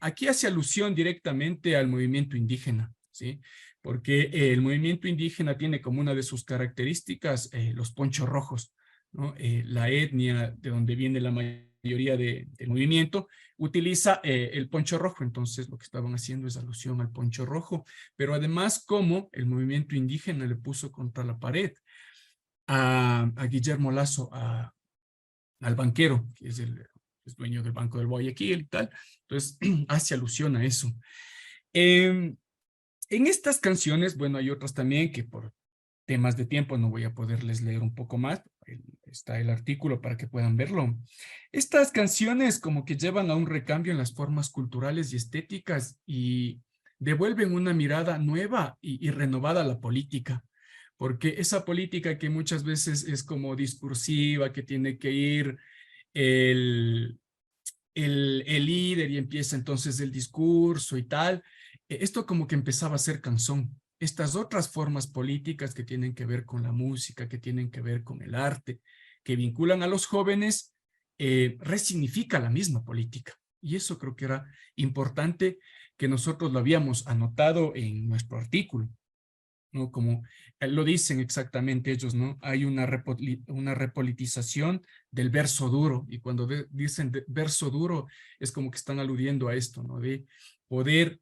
J: Aquí hace alusión directamente al movimiento indígena, ¿sí? Porque el movimiento indígena tiene como una de sus características los ponchos rojos, ¿no? La etnia de donde viene la mayoría del movimiento utiliza el poncho rojo. Entonces lo que estaban haciendo es alusión al poncho rojo, pero además como el movimiento indígena le puso contra la pared a Guillermo Lasso, al banquero, que es el dueño del Banco del Guayaquil y tal. Entonces, hace alusión a eso. En estas canciones, bueno, hay otras también que por temas de tiempo no voy a poderles leer un poco más. Está el artículo para que puedan verlo. Estas canciones como que llevan a un recambio en las formas culturales y estéticas y devuelven una mirada nueva y renovada a la política. Porque esa política que muchas veces es como discursiva, que tiene que ir el líder y empieza entonces el discurso y tal, esto como que empezaba a ser canción. Estas otras formas políticas que tienen que ver con la música, que tienen que ver con el arte, que vinculan a los jóvenes, resignifica la misma política. Y eso creo que era importante, que nosotros lo habíamos anotado en nuestro artículo, ¿no? Como lo dicen exactamente ellos, ¿no? Hay una repolitización del verso duro, y cuando dicen verso duro es como que están aludiendo a esto, ¿no? De poder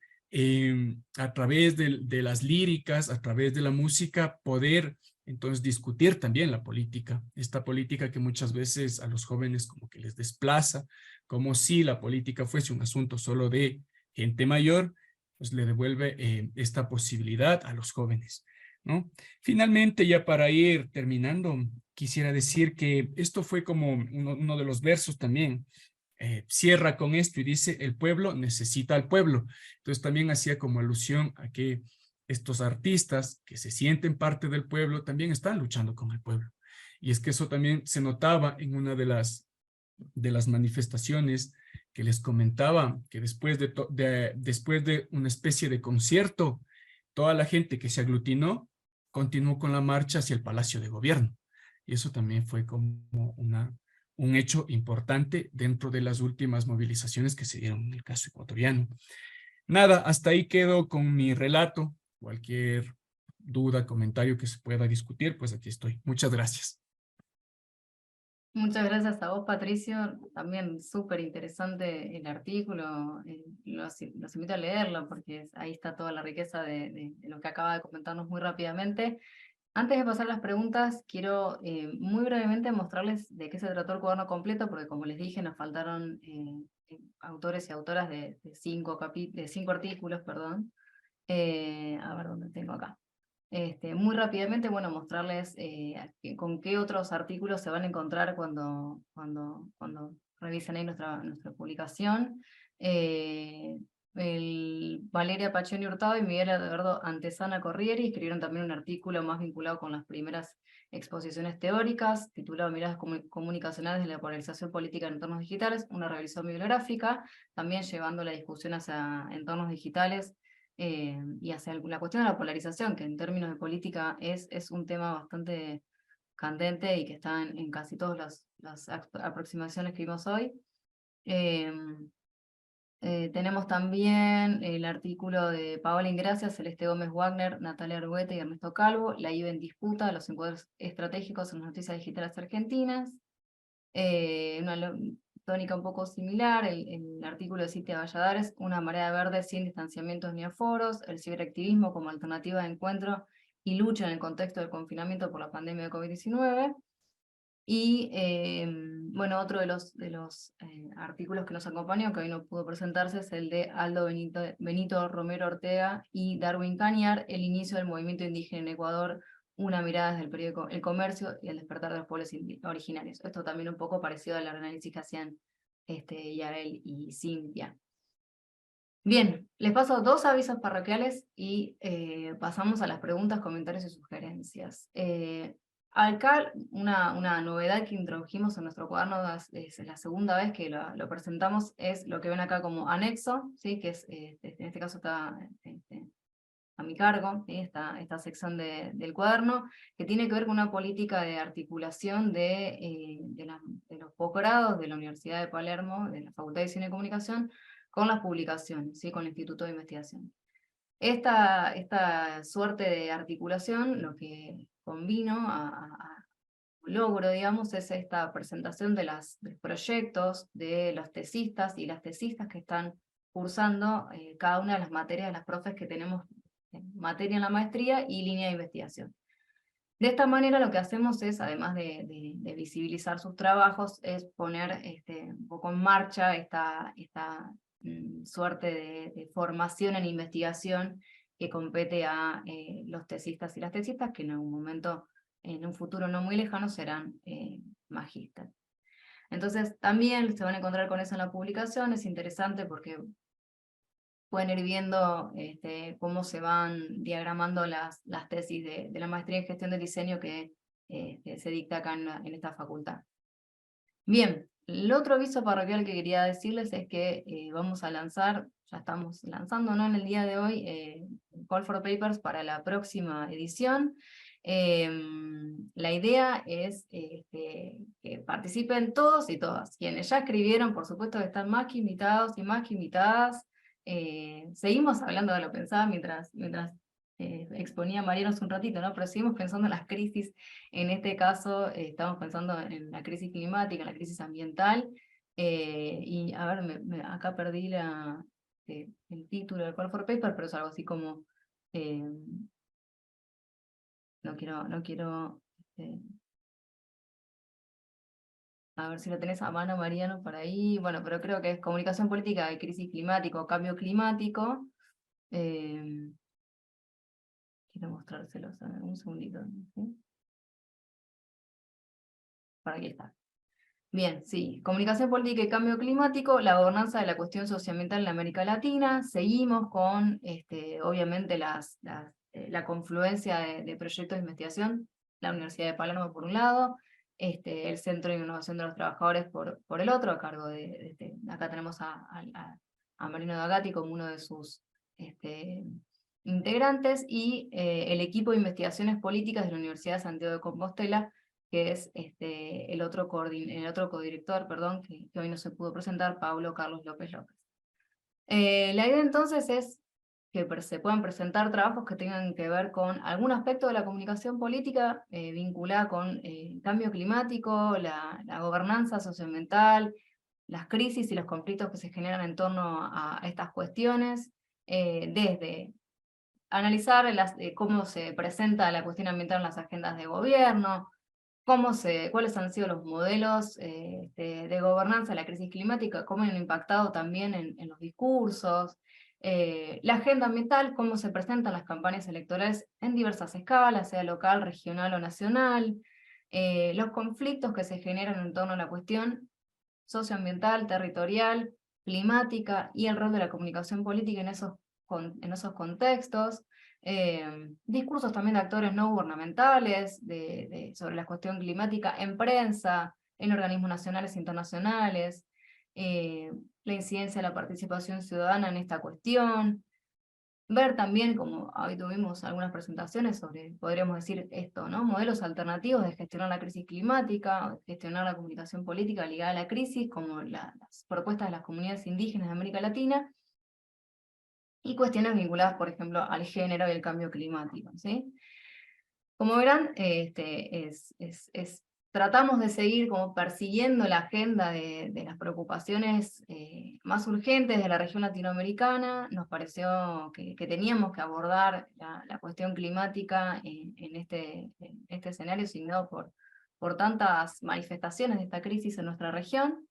J: a través de las líricas, a través de la música, poder entonces discutir también la política, esta política que muchas veces a los jóvenes como que les desplaza, como si la política fuese un asunto solo de gente mayor, pues le devuelve esta posibilidad a los jóvenes, ¿no? Finalmente, ya para ir terminando, quisiera decir que esto fue como uno de los versos también, cierra con esto y dice, el pueblo necesita al pueblo. Entonces también hacía como alusión a que estos artistas que se sienten parte del pueblo también están luchando con el pueblo. Y es que eso también se notaba en una de las manifestaciones que les comentaba, que después de una especie de concierto, toda la gente que se aglutinó continuó con la marcha hacia el Palacio de Gobierno. Y eso también fue como un hecho importante dentro de las últimas movilizaciones que se dieron en el caso ecuatoriano. Nada, hasta ahí quedo con mi relato. Cualquier duda, comentario que se pueda discutir, pues aquí estoy. Muchas gracias.
B: Muchas gracias a vos, Patricio. También súper interesante el artículo. Los invito a leerlo porque ahí está toda la riqueza de lo que acaba de comentarnos muy rápidamente. Antes de pasar las preguntas, quiero muy brevemente mostrarles de qué se trató el cuaderno completo, porque como les dije, nos faltaron autores y autoras de cinco artículos, perdón. A ver dónde tengo acá. Muy rápidamente, bueno, mostrarles con qué otros artículos se van a encontrar cuando revisen ahí nuestra publicación. Valeria Paccioni Hurtado y Miguel Eduardo Antesana Corrieri escribieron también un artículo más vinculado con las primeras exposiciones teóricas, titulado Miradas comunicacionales de la polarización política en entornos digitales, una revisión bibliográfica, también llevando la discusión hacia entornos digitales, y hacia la cuestión de la polarización, que en términos de política es un tema bastante candente y que está en casi todas las aproximaciones que vimos hoy. Tenemos también el artículo de Paola Ingracia, Celeste Gómez Wagner, Natalia Arguete y Ernesto Calvo, la IVE en disputa, los encuadres estratégicos en las noticias digitales argentinas. Una tónica un poco similar, el artículo de Cintia Valladares, Una marea verde sin distanciamientos ni aforos, el ciberactivismo como alternativa de encuentro y lucha en el contexto del confinamiento por la pandemia de COVID-19. Y bueno, otro de los artículos que nos acompañó, que hoy no pudo presentarse, es el de Aldo Benito Romero Ortega y Darwin Cañar, El inicio del movimiento indígena en Ecuador, una mirada desde el periódico El Comercio y el despertar de los pueblos originarios. Esto también un poco parecido al análisis que hacían Yael y Cintia. Bien, les paso 2 avisos parroquiales y pasamos a las preguntas, comentarios y sugerencias. Acá una novedad que introdujimos en nuestro cuaderno, es la segunda vez que lo presentamos, es lo que ven acá como anexo, ¿sí? Que es, en este caso está a mi cargo, ¿sí? esta sección del cuaderno, que tiene que ver con una política de articulación de los posgrados de la Universidad de Palermo, de la Facultad de Cine y Comunicación, con las publicaciones, ¿sí? Con el Instituto de Investigación. Esta suerte de articulación, lo que convino a logro, digamos, es esta presentación de los proyectos de los tesistas y las tesistas que están cursando cada una de las materias de las profes que tenemos en materia en la maestría y línea de investigación. De esta manera lo que hacemos es, además de visibilizar sus trabajos, es poner un poco en marcha esta suerte de formación en investigación que compete a los tesistas y las tesistas, que en algún momento, en un futuro no muy lejano, serán magíster. Entonces también se van a encontrar con eso en la publicación, es interesante porque pueden ir viendo cómo se van diagramando las tesis de la maestría en gestión del diseño que se dicta acá en esta facultad. Bien, el otro aviso parroquial que quería decirles es que vamos a lanzar, ya estamos lanzando, ¿no?, en el día de hoy, Call for Papers para la próxima edición. La idea es que participen todos y todas. Quienes ya escribieron, por supuesto, están más que invitados y más que invitadas. Seguimos hablando de lo pensado mientras exponía Mariano hace un ratito, ¿no? Pero seguimos pensando en las crisis. En este caso estamos pensando en la crisis climática, en la crisis ambiental, y a ver, acá perdí el título del Call for Paper, pero es algo así como no quiero a ver si lo tenés a mano, Mariano, por ahí. Bueno, pero creo que es comunicación política de crisis climática o cambio climático. Quiero mostrárselos, a ver, un segundito, ¿sí? Por aquí está. Bien, sí. Comunicación política y cambio climático, la gobernanza de la cuestión socioambiental en América Latina. Seguimos con, obviamente, la confluencia de proyectos de investigación. La Universidad de Palermo por un lado, el Centro de Innovación de los Trabajadores por el otro, a cargo acá tenemos a Marino D'Agati como uno de sus integrantes, y el equipo de investigaciones políticas de la Universidad de Santiago de Compostela, que es el otro codirector, perdón, que hoy no se pudo presentar, Pablo Carlos López López. La idea entonces es que se puedan presentar trabajos que tengan que ver con algún aspecto de la comunicación política vinculada con el cambio climático, la gobernanza socioambiental, las crisis y los conflictos que se generan en torno a estas cuestiones, desde analizar cómo se presenta la cuestión ambiental en las agendas de gobierno, cuáles han sido los modelos de gobernanza de la crisis climática, cómo han impactado también en los discursos, la agenda ambiental, cómo se presentan las campañas electorales en diversas escalas, sea local, regional o nacional, los conflictos que se generan en torno a la cuestión socioambiental, territorial, climática, y el rol de la comunicación política en esos contextos, discursos también de actores no gubernamentales sobre la cuestión climática en prensa, en organismos nacionales e internacionales, la incidencia de la participación ciudadana en esta cuestión, ver también, como hoy tuvimos algunas presentaciones sobre, podríamos decir esto, ¿no?, modelos alternativos de gestionar la crisis climática, gestionar la comunicación política ligada a la crisis, como las propuestas de las comunidades indígenas de América Latina, y cuestiones vinculadas, por ejemplo, al género y el cambio climático, ¿sí? Como verán, tratamos de seguir como persiguiendo la agenda de las preocupaciones más urgentes de la región latinoamericana. Nos pareció que teníamos que abordar la cuestión climática en este escenario signado por tantas manifestaciones de esta crisis en nuestra región.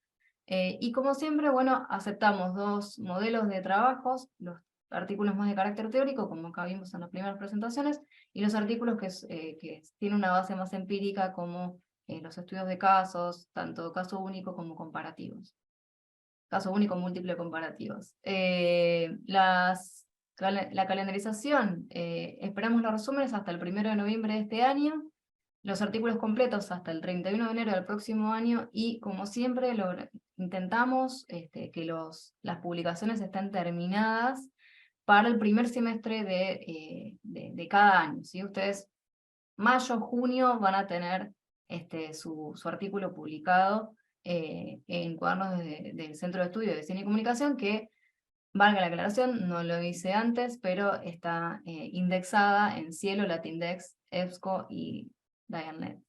B: Y como siempre, bueno, aceptamos dos modelos de trabajos, los artículos más de carácter teórico, como acá vimos en las primeras presentaciones, y los artículos que tienen una base más empírica, como los estudios de casos, tanto caso único como comparativos. Caso único, múltiple, comparativos. La calendarización, esperamos los resúmenes hasta el 1 de noviembre de este año, los artículos completos hasta el 31 de enero del próximo año, y como siempre intentamos que las publicaciones estén terminadas para el primer semestre de cada año, ¿sí? Ustedes, mayo, junio, van a tener su artículo publicado en cuadernos del Centro de Estudio de Cine y Comunicación, que, valga la aclaración, no lo hice antes, pero está indexada en Cielo, Latindex, EBSCO y DianNet.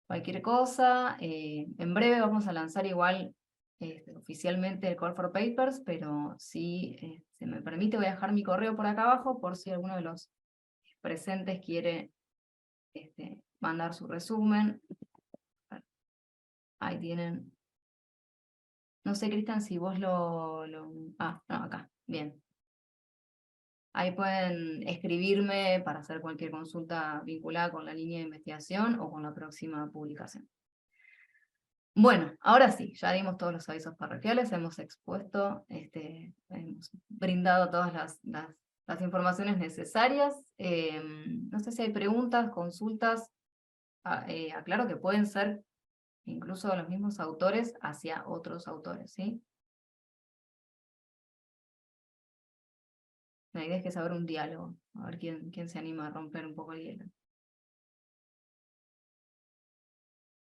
B: Cualquier cosa, en breve vamos a lanzar igual oficialmente el Call for Papers, pero si se me permite voy a dejar mi correo por acá abajo por si alguno de los presentes quiere mandar su resumen. Ahí tienen. No sé, Cristian, si vos Ah, no, acá. Bien. Ahí pueden escribirme para hacer cualquier consulta vinculada con la línea de investigación o con la próxima publicación. Bueno, ahora sí, ya dimos todos los avisos parroquiales, hemos expuesto, hemos brindado todas las informaciones necesarias. No sé si hay preguntas, consultas. Aclaro que pueden ser incluso de los mismos autores hacia otros autores, ¿sí? La idea es que se abra un diálogo, a ver quién se anima a romper un poco el hielo.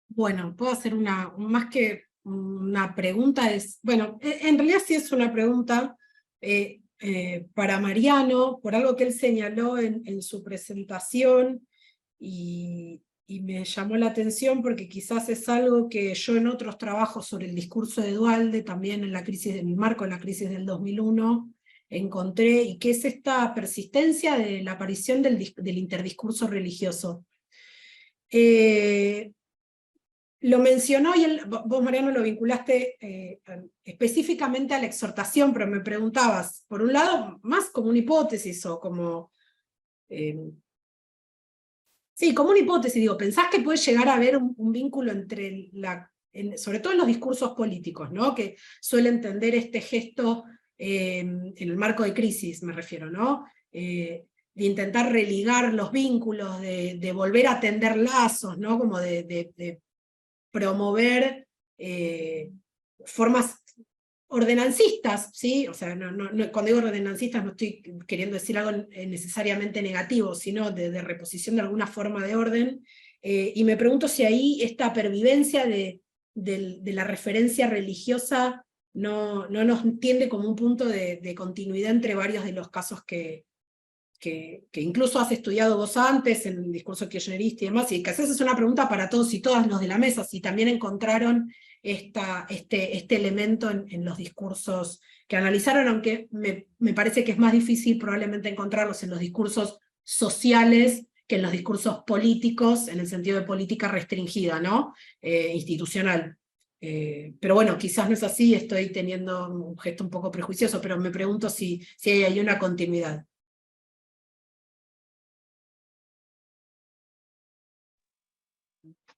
F: Bueno, puedo hacer más que una pregunta, bueno, en realidad sí es una pregunta para Mariano, por algo que él señaló en su presentación, y me llamó la atención porque quizás es algo que yo en otros trabajos sobre el discurso de Duhalde, también en el marco de la crisis del 2001, encontré, y que es esta persistencia de la aparición del interdiscurso religioso. Lo mencionó, y vos, Mariano, lo vinculaste específicamente a la exhortación, pero me preguntabas, por un lado, más como una hipótesis, o como... sí, como una hipótesis, digo, ¿pensás que puede llegar a haber un vínculo entre sobre todo en los discursos políticos, ¿no? Que suele entender este gesto en el marco de crisis, me refiero, ¿no? De intentar religar los vínculos, de volver a tender lazos, ¿no? Como de promover formas ordenancistas, ¿sí? O sea, cuando digo ordenancistas no estoy queriendo decir algo necesariamente negativo, sino de reposición de alguna forma de orden, y me pregunto si ahí esta pervivencia de la referencia religiosa no nos tiende como un punto de continuidad entre varios de los casos que incluso has estudiado vos antes en el discurso kirchnerista y demás, y que haces es una pregunta para todos y todas los de la mesa, si también encontraron este elemento en los discursos que analizaron, aunque me parece que es más difícil probablemente encontrarlos en los discursos sociales que en los discursos políticos, en el sentido de política restringida, ¿no? Institucional. Pero bueno, quizás no es así, estoy teniendo un gesto un poco prejuicioso, pero me pregunto si hay una continuidad.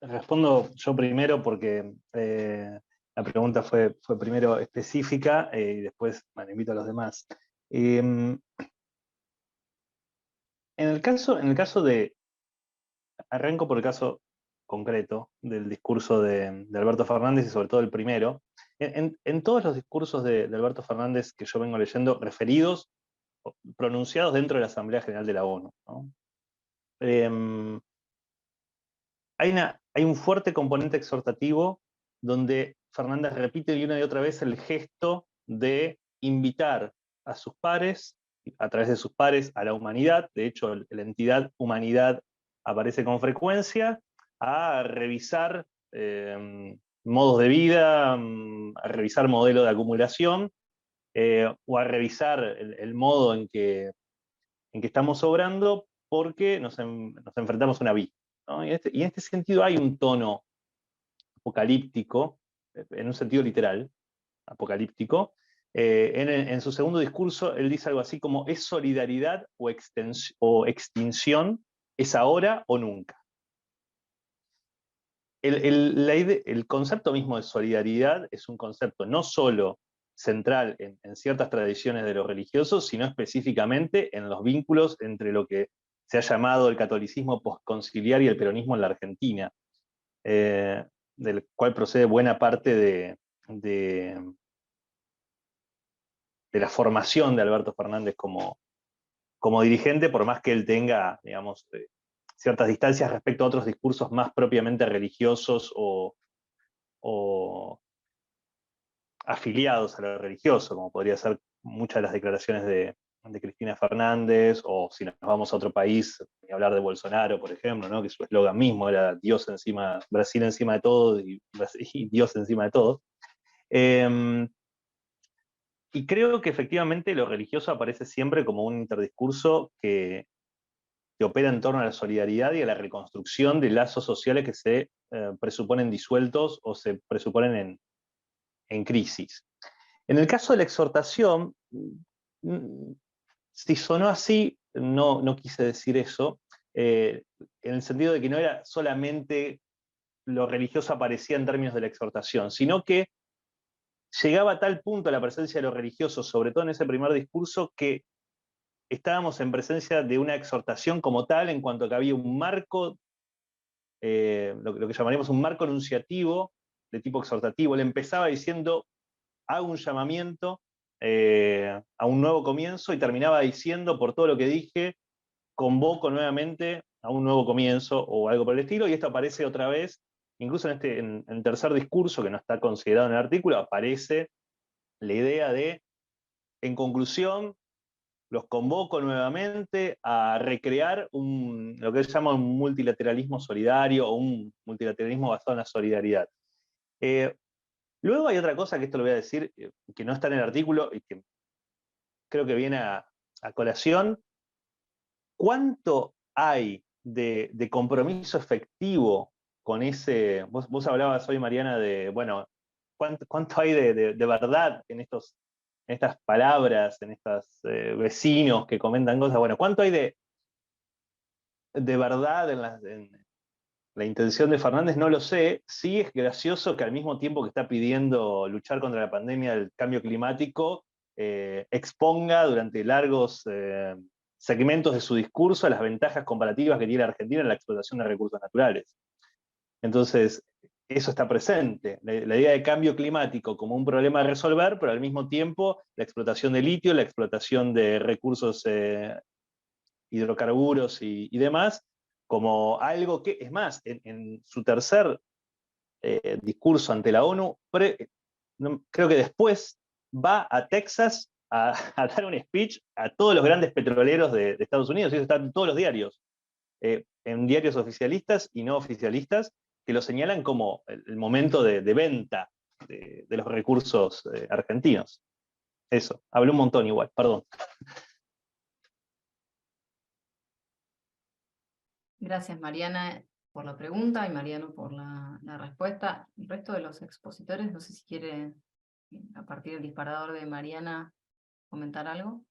C: Respondo yo primero porque la pregunta fue primero específica y después invito a los demás. En el caso de, arranco por el caso concreto del discurso de Alberto Fernández y sobre todo el primero. En todos los discursos de Alberto Fernández que yo vengo leyendo, referidos, pronunciados dentro de la Asamblea General de la ONU, ¿no? Hay un fuerte componente exhortativo donde Fernández repite de una y otra vez el gesto de invitar a sus pares, a través de sus pares, a la humanidad. De hecho, la entidad humanidad aparece con frecuencia, a revisar modos de vida, a revisar modelos de acumulación, o a revisar el modo en que estamos obrando, porque nos enfrentamos a una vida, ¿no? Y en este sentido hay un tono apocalíptico, en un sentido literal, apocalíptico. En su segundo discurso, él dice algo así como: ¿es solidaridad o extinción? ¿Es ahora o nunca? El concepto mismo de solidaridad es un concepto no solo central en ciertas tradiciones de lo religioso, sino específicamente en los vínculos entre lo que se ha llamado el catolicismo postconciliar y el peronismo en la Argentina, del cual procede buena parte de la formación de Alberto Fernández como dirigente, por más que él tenga, digamos, ciertas distancias respecto a otros discursos más propiamente religiosos o afiliados a lo religioso, como podría ser muchas de las declaraciones de Cristina Fernández, o si nos vamos a otro país, hablar de Bolsonaro, por ejemplo, ¿no? Que su eslogan mismo era Dios encima, Brasil encima de todo y Dios encima de todo. Y creo que efectivamente lo religioso aparece siempre como un interdiscurso que que opera en torno a la solidaridad y a la reconstrucción de lazos sociales que se presuponen disueltos o se presuponen en crisis. En el caso de la exhortación, si sonó así, no quise decir eso, en el sentido de que no era solamente lo religioso aparecía en términos de la exhortación, sino que llegaba a tal punto la presencia de lo religioso, sobre todo en ese primer discurso, que estábamos en presencia de una exhortación como tal, en cuanto a que había un marco, lo que llamaríamos un marco enunciativo de tipo exhortativo. Él empezaba diciendo, hago un llamamiento a un nuevo comienzo, y terminaba diciendo, por todo lo que dije, convoco nuevamente a un nuevo comienzo, o algo por el estilo, y esto aparece otra vez, incluso en el tercer discurso, que no está considerado en el artículo, aparece la idea de, en conclusión, los convoco nuevamente a recrear lo que se llama un multilateralismo solidario, o un multilateralismo basado en la solidaridad. Luego hay otra cosa, que esto lo voy a decir, que no está en el artículo, y que creo que viene a colación. ¿Cuánto hay de compromiso efectivo con ese? Vos hablabas hoy, Mariana, de, bueno, ¿cuánto hay de verdad en estas palabras, en estos vecinos que comentan cosas? Bueno, ¿cuánto hay de verdad en la intención de Fernández? No lo sé. Sí es gracioso que al mismo tiempo que está pidiendo luchar contra la pandemia del cambio climático, exponga durante largos segmentos de su discurso las ventajas comparativas que tiene Argentina en la explotación de recursos naturales. Entonces, eso está presente. La idea de cambio climático como un problema a resolver, pero al mismo tiempo la explotación de litio, la explotación de recursos hidrocarburos y demás, como algo que, es más, en su tercer discurso ante la ONU, creo que después va a Texas a dar un speech a todos los grandes petroleros de Estados Unidos, y eso está en todos los diarios, en diarios oficialistas y no oficialistas, que lo señalan como el momento de venta de los recursos argentinos. Eso, hablé un montón igual, perdón.
B: Gracias, Mariana, por la pregunta, y Mariano por la respuesta. El resto de los expositores, no sé si quiere, a partir del disparador de Mariana, comentar algo.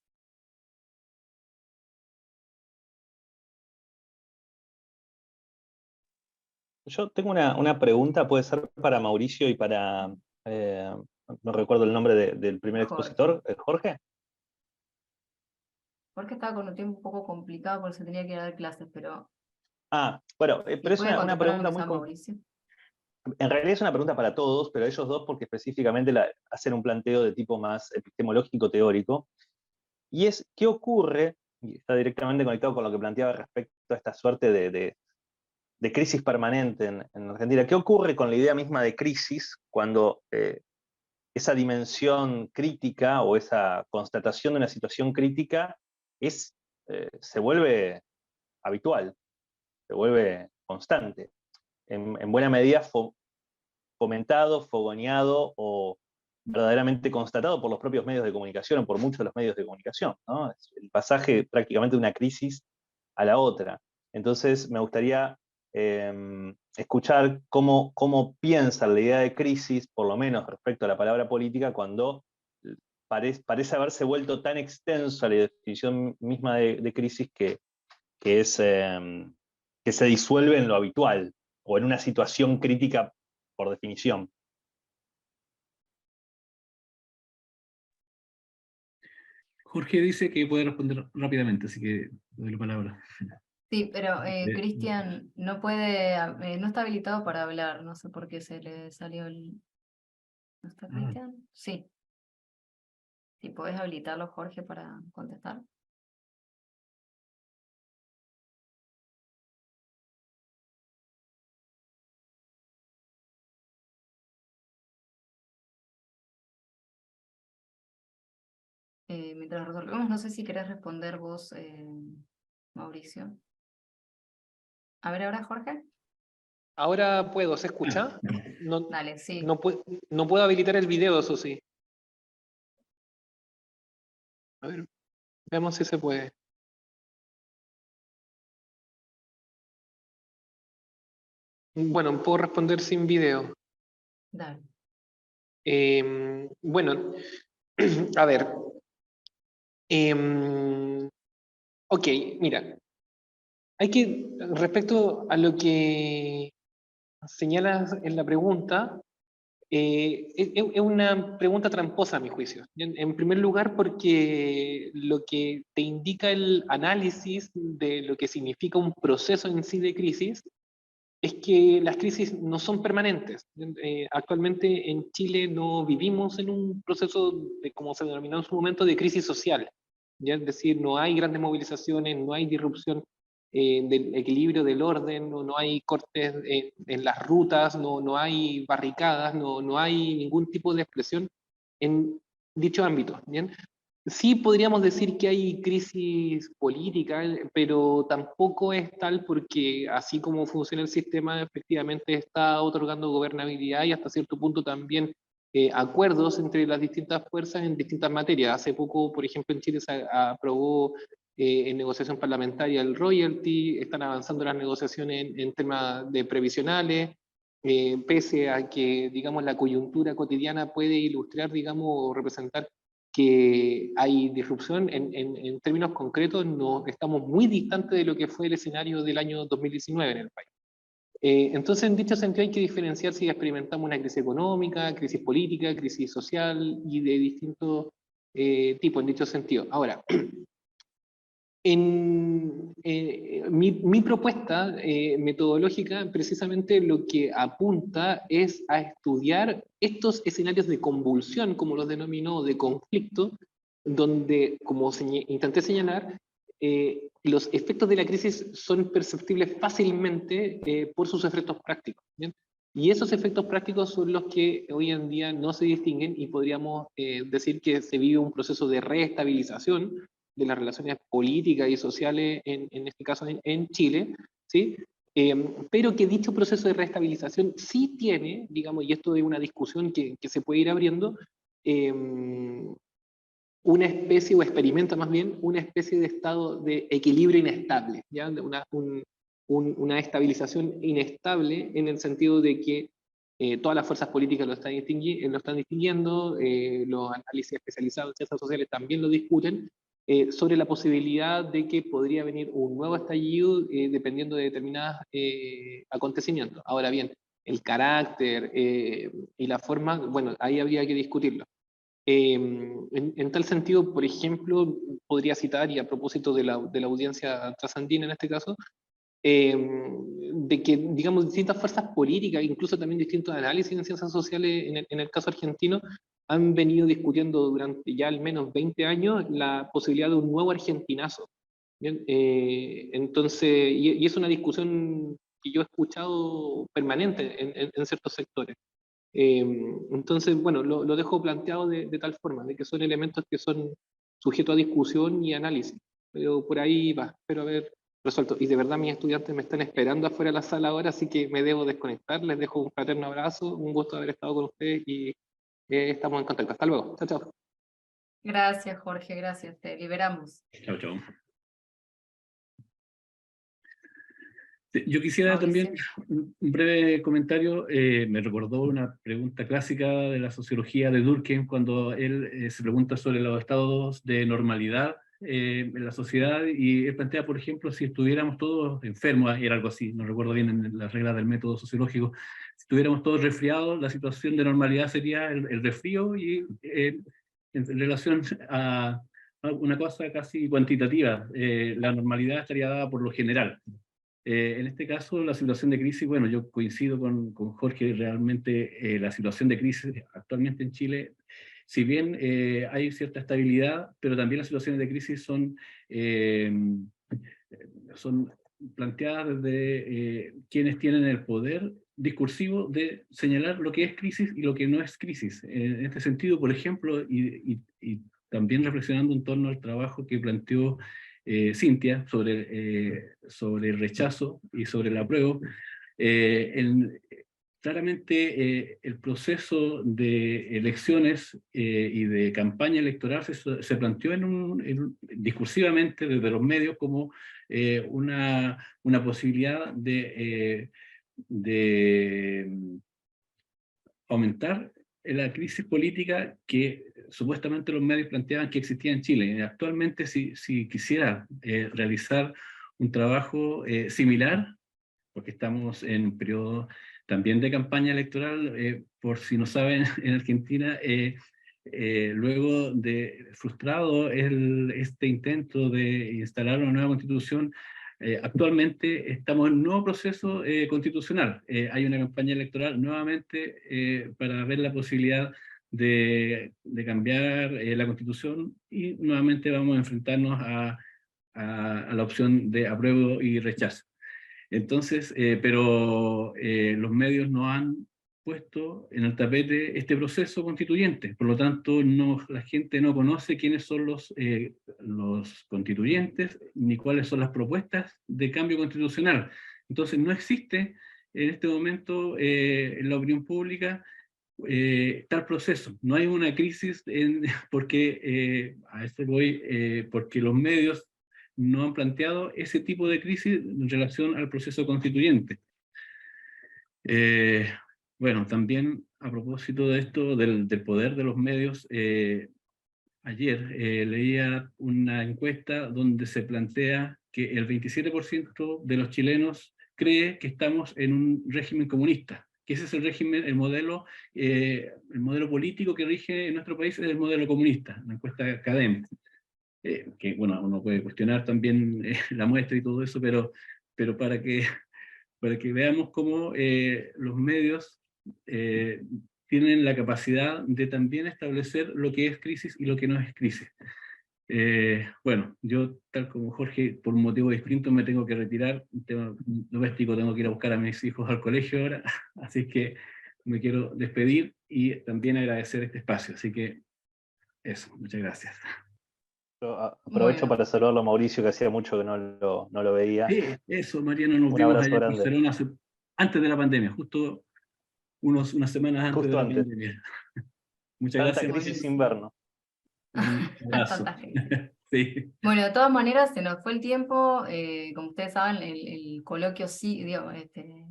C: Yo tengo una pregunta, puede ser para Mauricio y para, no recuerdo el nombre del primer expositor, Jorge.
B: Jorge estaba con un tiempo un poco complicado porque se tenía que ir a dar clases, pero...
C: Bueno, pero es una pregunta muy...
B: Mauricio.
C: En realidad es una pregunta para todos, pero ellos dos porque específicamente hacen un planteo de tipo más epistemológico teórico, y es, ¿qué ocurre? Y está directamente conectado con lo que planteaba respecto a esta suerte de crisis permanente en Argentina. ¿Qué ocurre con la idea misma de crisis cuando esa dimensión crítica o esa constatación de una situación crítica se vuelve habitual, se vuelve constante? En buena medida fomentado, fogoneado o verdaderamente constatado por los propios medios de comunicación, o por muchos de los medios de comunicación, ¿no? Es el pasaje prácticamente de una crisis a la otra. Entonces me gustaría escuchar cómo piensa la idea de crisis, por lo menos respecto a la palabra política, cuando parece haberse vuelto tan extenso a la definición misma de crisis que se disuelve en lo habitual, o en una situación crítica por definición.
E: Jorge dice que puede responder rápidamente, así que le doy la palabra.
B: Sí, pero Cristian no puede, no está habilitado para hablar, no sé por qué se le salió el... ¿No está Cristian? Sí. Si podés habilitarlo, Jorge, para contestar. Mientras resolvemos, no sé si querés responder vos, Mauricio. A ver, ahora, Jorge.
G: Ahora puedo, ¿se escucha? No,
B: Dale, sí.
G: no puedo habilitar el video, eso sí. A ver, veamos si se puede. Bueno, puedo responder sin video.
B: Dale.
G: Bueno, a ver. Ok, mira. Hay que, respecto a lo que señalas en la pregunta, es una pregunta tramposa a mi juicio. En primer lugar, porque lo que te indica el análisis de lo que significa un proceso en sí de crisis es que las crisis no son permanentes. Actualmente en Chile no vivimos en un proceso de, como se denominó en su momento, de crisis social. ¿Ya? Es decir, no hay grandes movilizaciones, no hay disrupción del equilibrio del orden, no hay cortes en las rutas, no hay barricadas, no hay ningún tipo de expresión en dicho ámbito. ¿Bien? Sí podríamos decir que hay crisis política, pero tampoco es tal porque así como funciona el sistema, efectivamente está otorgando gobernabilidad y hasta cierto punto también acuerdos entre las distintas fuerzas en distintas materias. Hace poco, por ejemplo, en Chile se aprobó en negociación parlamentaria el royalty, están avanzando las negociaciones en temas de previsionales, pese a que, digamos, la coyuntura cotidiana puede ilustrar, digamos, o representar que hay disrupción en términos concretos, no, estamos muy distantes de lo que fue el escenario del año 2019 en el país. Entonces, en dicho sentido, hay que diferenciar si experimentamos una crisis económica, crisis política, crisis social y de distintos tipos, en dicho sentido. Ahora, mi propuesta metodológica precisamente lo que apunta es a estudiar estos escenarios de convulsión, como los denominó, de conflicto, donde, como intenté señalar, los efectos de la crisis son perceptibles fácilmente por sus efectos prácticos. ¿Bien? Y esos efectos prácticos son los que hoy en día no se distinguen y podríamos decir que se vive un proceso de reestabilización de las relaciones políticas y sociales, en este caso en Chile, ¿sí? Pero que dicho proceso de reestabilización sí tiene, digamos, y esto es una discusión que se puede ir abriendo, una especie, o experimenta más bien, una especie de estado de equilibrio inestable, ¿ya? Una estabilización inestable en el sentido de que todas las fuerzas políticas lo están distinguiendo, los análisis especializados en ciencias sociales también lo discuten, sobre la posibilidad de que podría venir un nuevo estallido dependiendo de determinados acontecimientos. Ahora bien, el carácter y la forma, bueno, ahí habría que discutirlo. En tal sentido, por ejemplo, podría citar, y a propósito de la audiencia trasandina en este caso, de que, digamos, distintas fuerzas políticas, incluso también distintos análisis en ciencias sociales, en el caso argentino, han venido discutiendo durante ya al menos 20 años la posibilidad de un nuevo argentinazo. ¿Bien? Entonces, y es una discusión que yo he escuchado permanente en ciertos sectores. Entonces, bueno, lo dejo planteado de tal forma, de que son elementos que son sujetos a discusión y análisis. Pero por ahí va, espero haber resuelto. Y de verdad mis estudiantes me están esperando afuera de la sala ahora, así que me debo desconectar. Les dejo un fraterno abrazo, un gusto haber estado con ustedes y estamos en contacto. Hasta luego. Chao, chao.
B: Gracias, Jorge, gracias. Te liberamos.
E: Chao, chao. Yo quisiera también un breve comentario. Me recordó una pregunta clásica de la sociología de Durkheim cuando él se pregunta sobre los estados de normalidad en la sociedad, y él plantea, por ejemplo, si estuviéramos todos enfermos, era algo así, no recuerdo bien en las reglas del método sociológico, si estuviéramos todos resfriados, la situación de normalidad sería el resfrío, y en relación a una cosa casi cuantitativa, la normalidad estaría dada por lo general. En este caso, la situación de crisis, bueno, yo coincido con Jorge, realmente la situación de crisis actualmente en Chile, si bien hay cierta estabilidad, pero también las situaciones de crisis son planteadas desde quienes tienen el poder discursivo de señalar lo que es crisis y lo que no es crisis. En este sentido, por ejemplo, y también reflexionando en torno al trabajo que planteó Cintia sobre el rechazo y sobre el apruebo, claramente el proceso de elecciones y de campaña electoral se planteó discursivamente desde los medios como una posibilidad de aumentar la crisis política que supuestamente los medios planteaban que existía en Chile. Actualmente, si quisiera realizar un trabajo similar, porque estamos en un periodo también de campaña electoral, por si no saben, en Argentina, luego de frustrado este intento de instalar una nueva constitución, actualmente estamos en un nuevo proceso constitucional. Hay una campaña electoral nuevamente para ver la posibilidad de cambiar la constitución, y nuevamente vamos a enfrentarnos a la opción de apruebo y rechazo. Entonces, pero los medios no han puesto en el tapete este proceso constituyente, por lo tanto la gente no conoce quiénes son los constituyentes, ni cuáles son las propuestas de cambio constitucional. Entonces no existe en este momento en la opinión pública tal proceso. No hay una crisis porque, a esto voy, porque los medios no han planteado ese tipo de crisis en relación al proceso constituyente. Bueno, también a propósito de esto, del poder de los medios, ayer leía una encuesta donde se plantea que el 27% de los chilenos cree que estamos en un régimen comunista, que ese es el régimen, el modelo político que rige en nuestro país es el modelo comunista, una encuesta académica. Que bueno, uno puede cuestionar también la muestra y todo eso, pero para que veamos cómo los medios tienen la capacidad de también establecer lo que es crisis y lo que no es crisis. Bueno, yo, tal como Jorge, por un motivo distinto me tengo que retirar, un tema doméstico, tengo que ir a buscar a mis hijos al colegio ahora, así que me quiero despedir y también agradecer este espacio, así que eso, muchas gracias.
C: Aprovecho para saludarlo a Mauricio, que hacía mucho que no lo veía.
E: Sí, eso, Mariano, nos
C: Un
E: vimos
C: abrazo
E: allá en
C: grande.
E: Barcelona antes de la pandemia, justo unas semanas antes
C: Justo
E: de la
C: antes.
E: pandemia. Muchas
C: Tanta
E: gracias.
C: crisis invierno.
E: Un abrazo. Sí.
B: Bueno, de todas maneras, se nos fue el tiempo. Como ustedes saben, el coloquio sí, digo, este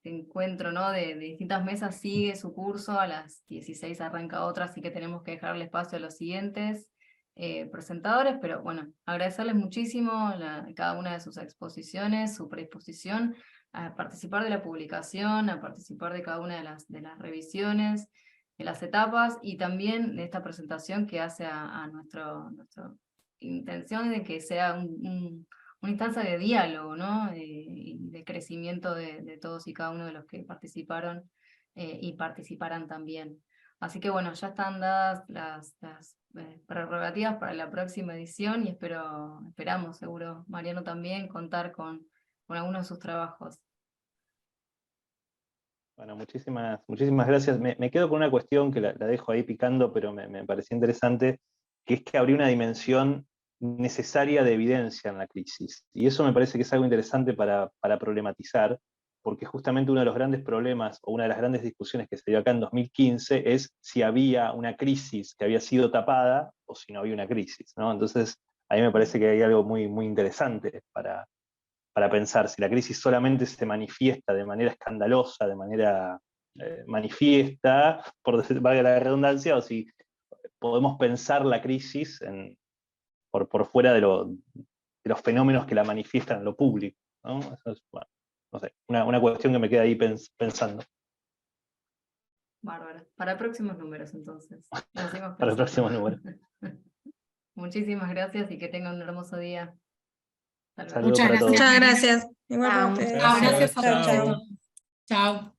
B: encuentro, ¿no? de distintas mesas sigue su curso. A las 16 arranca otra, así que tenemos que dejarle espacio a los siguientes presentadores, pero bueno, agradecerles muchísimo cada una de sus exposiciones, su predisposición a participar de la publicación, a participar de cada una de las revisiones, de las etapas, y también de esta presentación que hace a nuestra intención de que sea una instancia de diálogo, ¿no? Y de crecimiento de todos y cada uno de los que participaron y participarán también. Así que bueno, ya están dadas las prerrogativas para la próxima edición, y esperamos, seguro, Mariano también, contar con algunos de sus trabajos.
C: Bueno, muchísimas gracias. Me quedo con una cuestión que la dejo ahí picando, pero me pareció interesante, que es que habría una dimensión necesaria de evidencia en la crisis. Y eso me parece que es algo interesante para problematizar, porque justamente uno de los grandes problemas, o una de las grandes discusiones que se dio acá en 2015, es si había una crisis que había sido tapada, o si no había una crisis, ¿no? Entonces, a mí me parece que hay algo muy interesante para pensar, si la crisis solamente se manifiesta de manera escandalosa, de manera manifiesta, valga la redundancia, o si podemos pensar la crisis por fuera de los fenómenos que la manifiestan en lo público, ¿no? Eso es, bueno, no sé, una cuestión que me queda ahí pensando.
B: Bárbaro. Para próximos números, entonces.
C: Para el próximo número.
B: Muchísimas gracias y que tengan un hermoso día.
F: Muchas gracias.
H: Muchas gracias. Igual para ustedes.
F: Gracias a
J: Chao.
F: todos. Chao.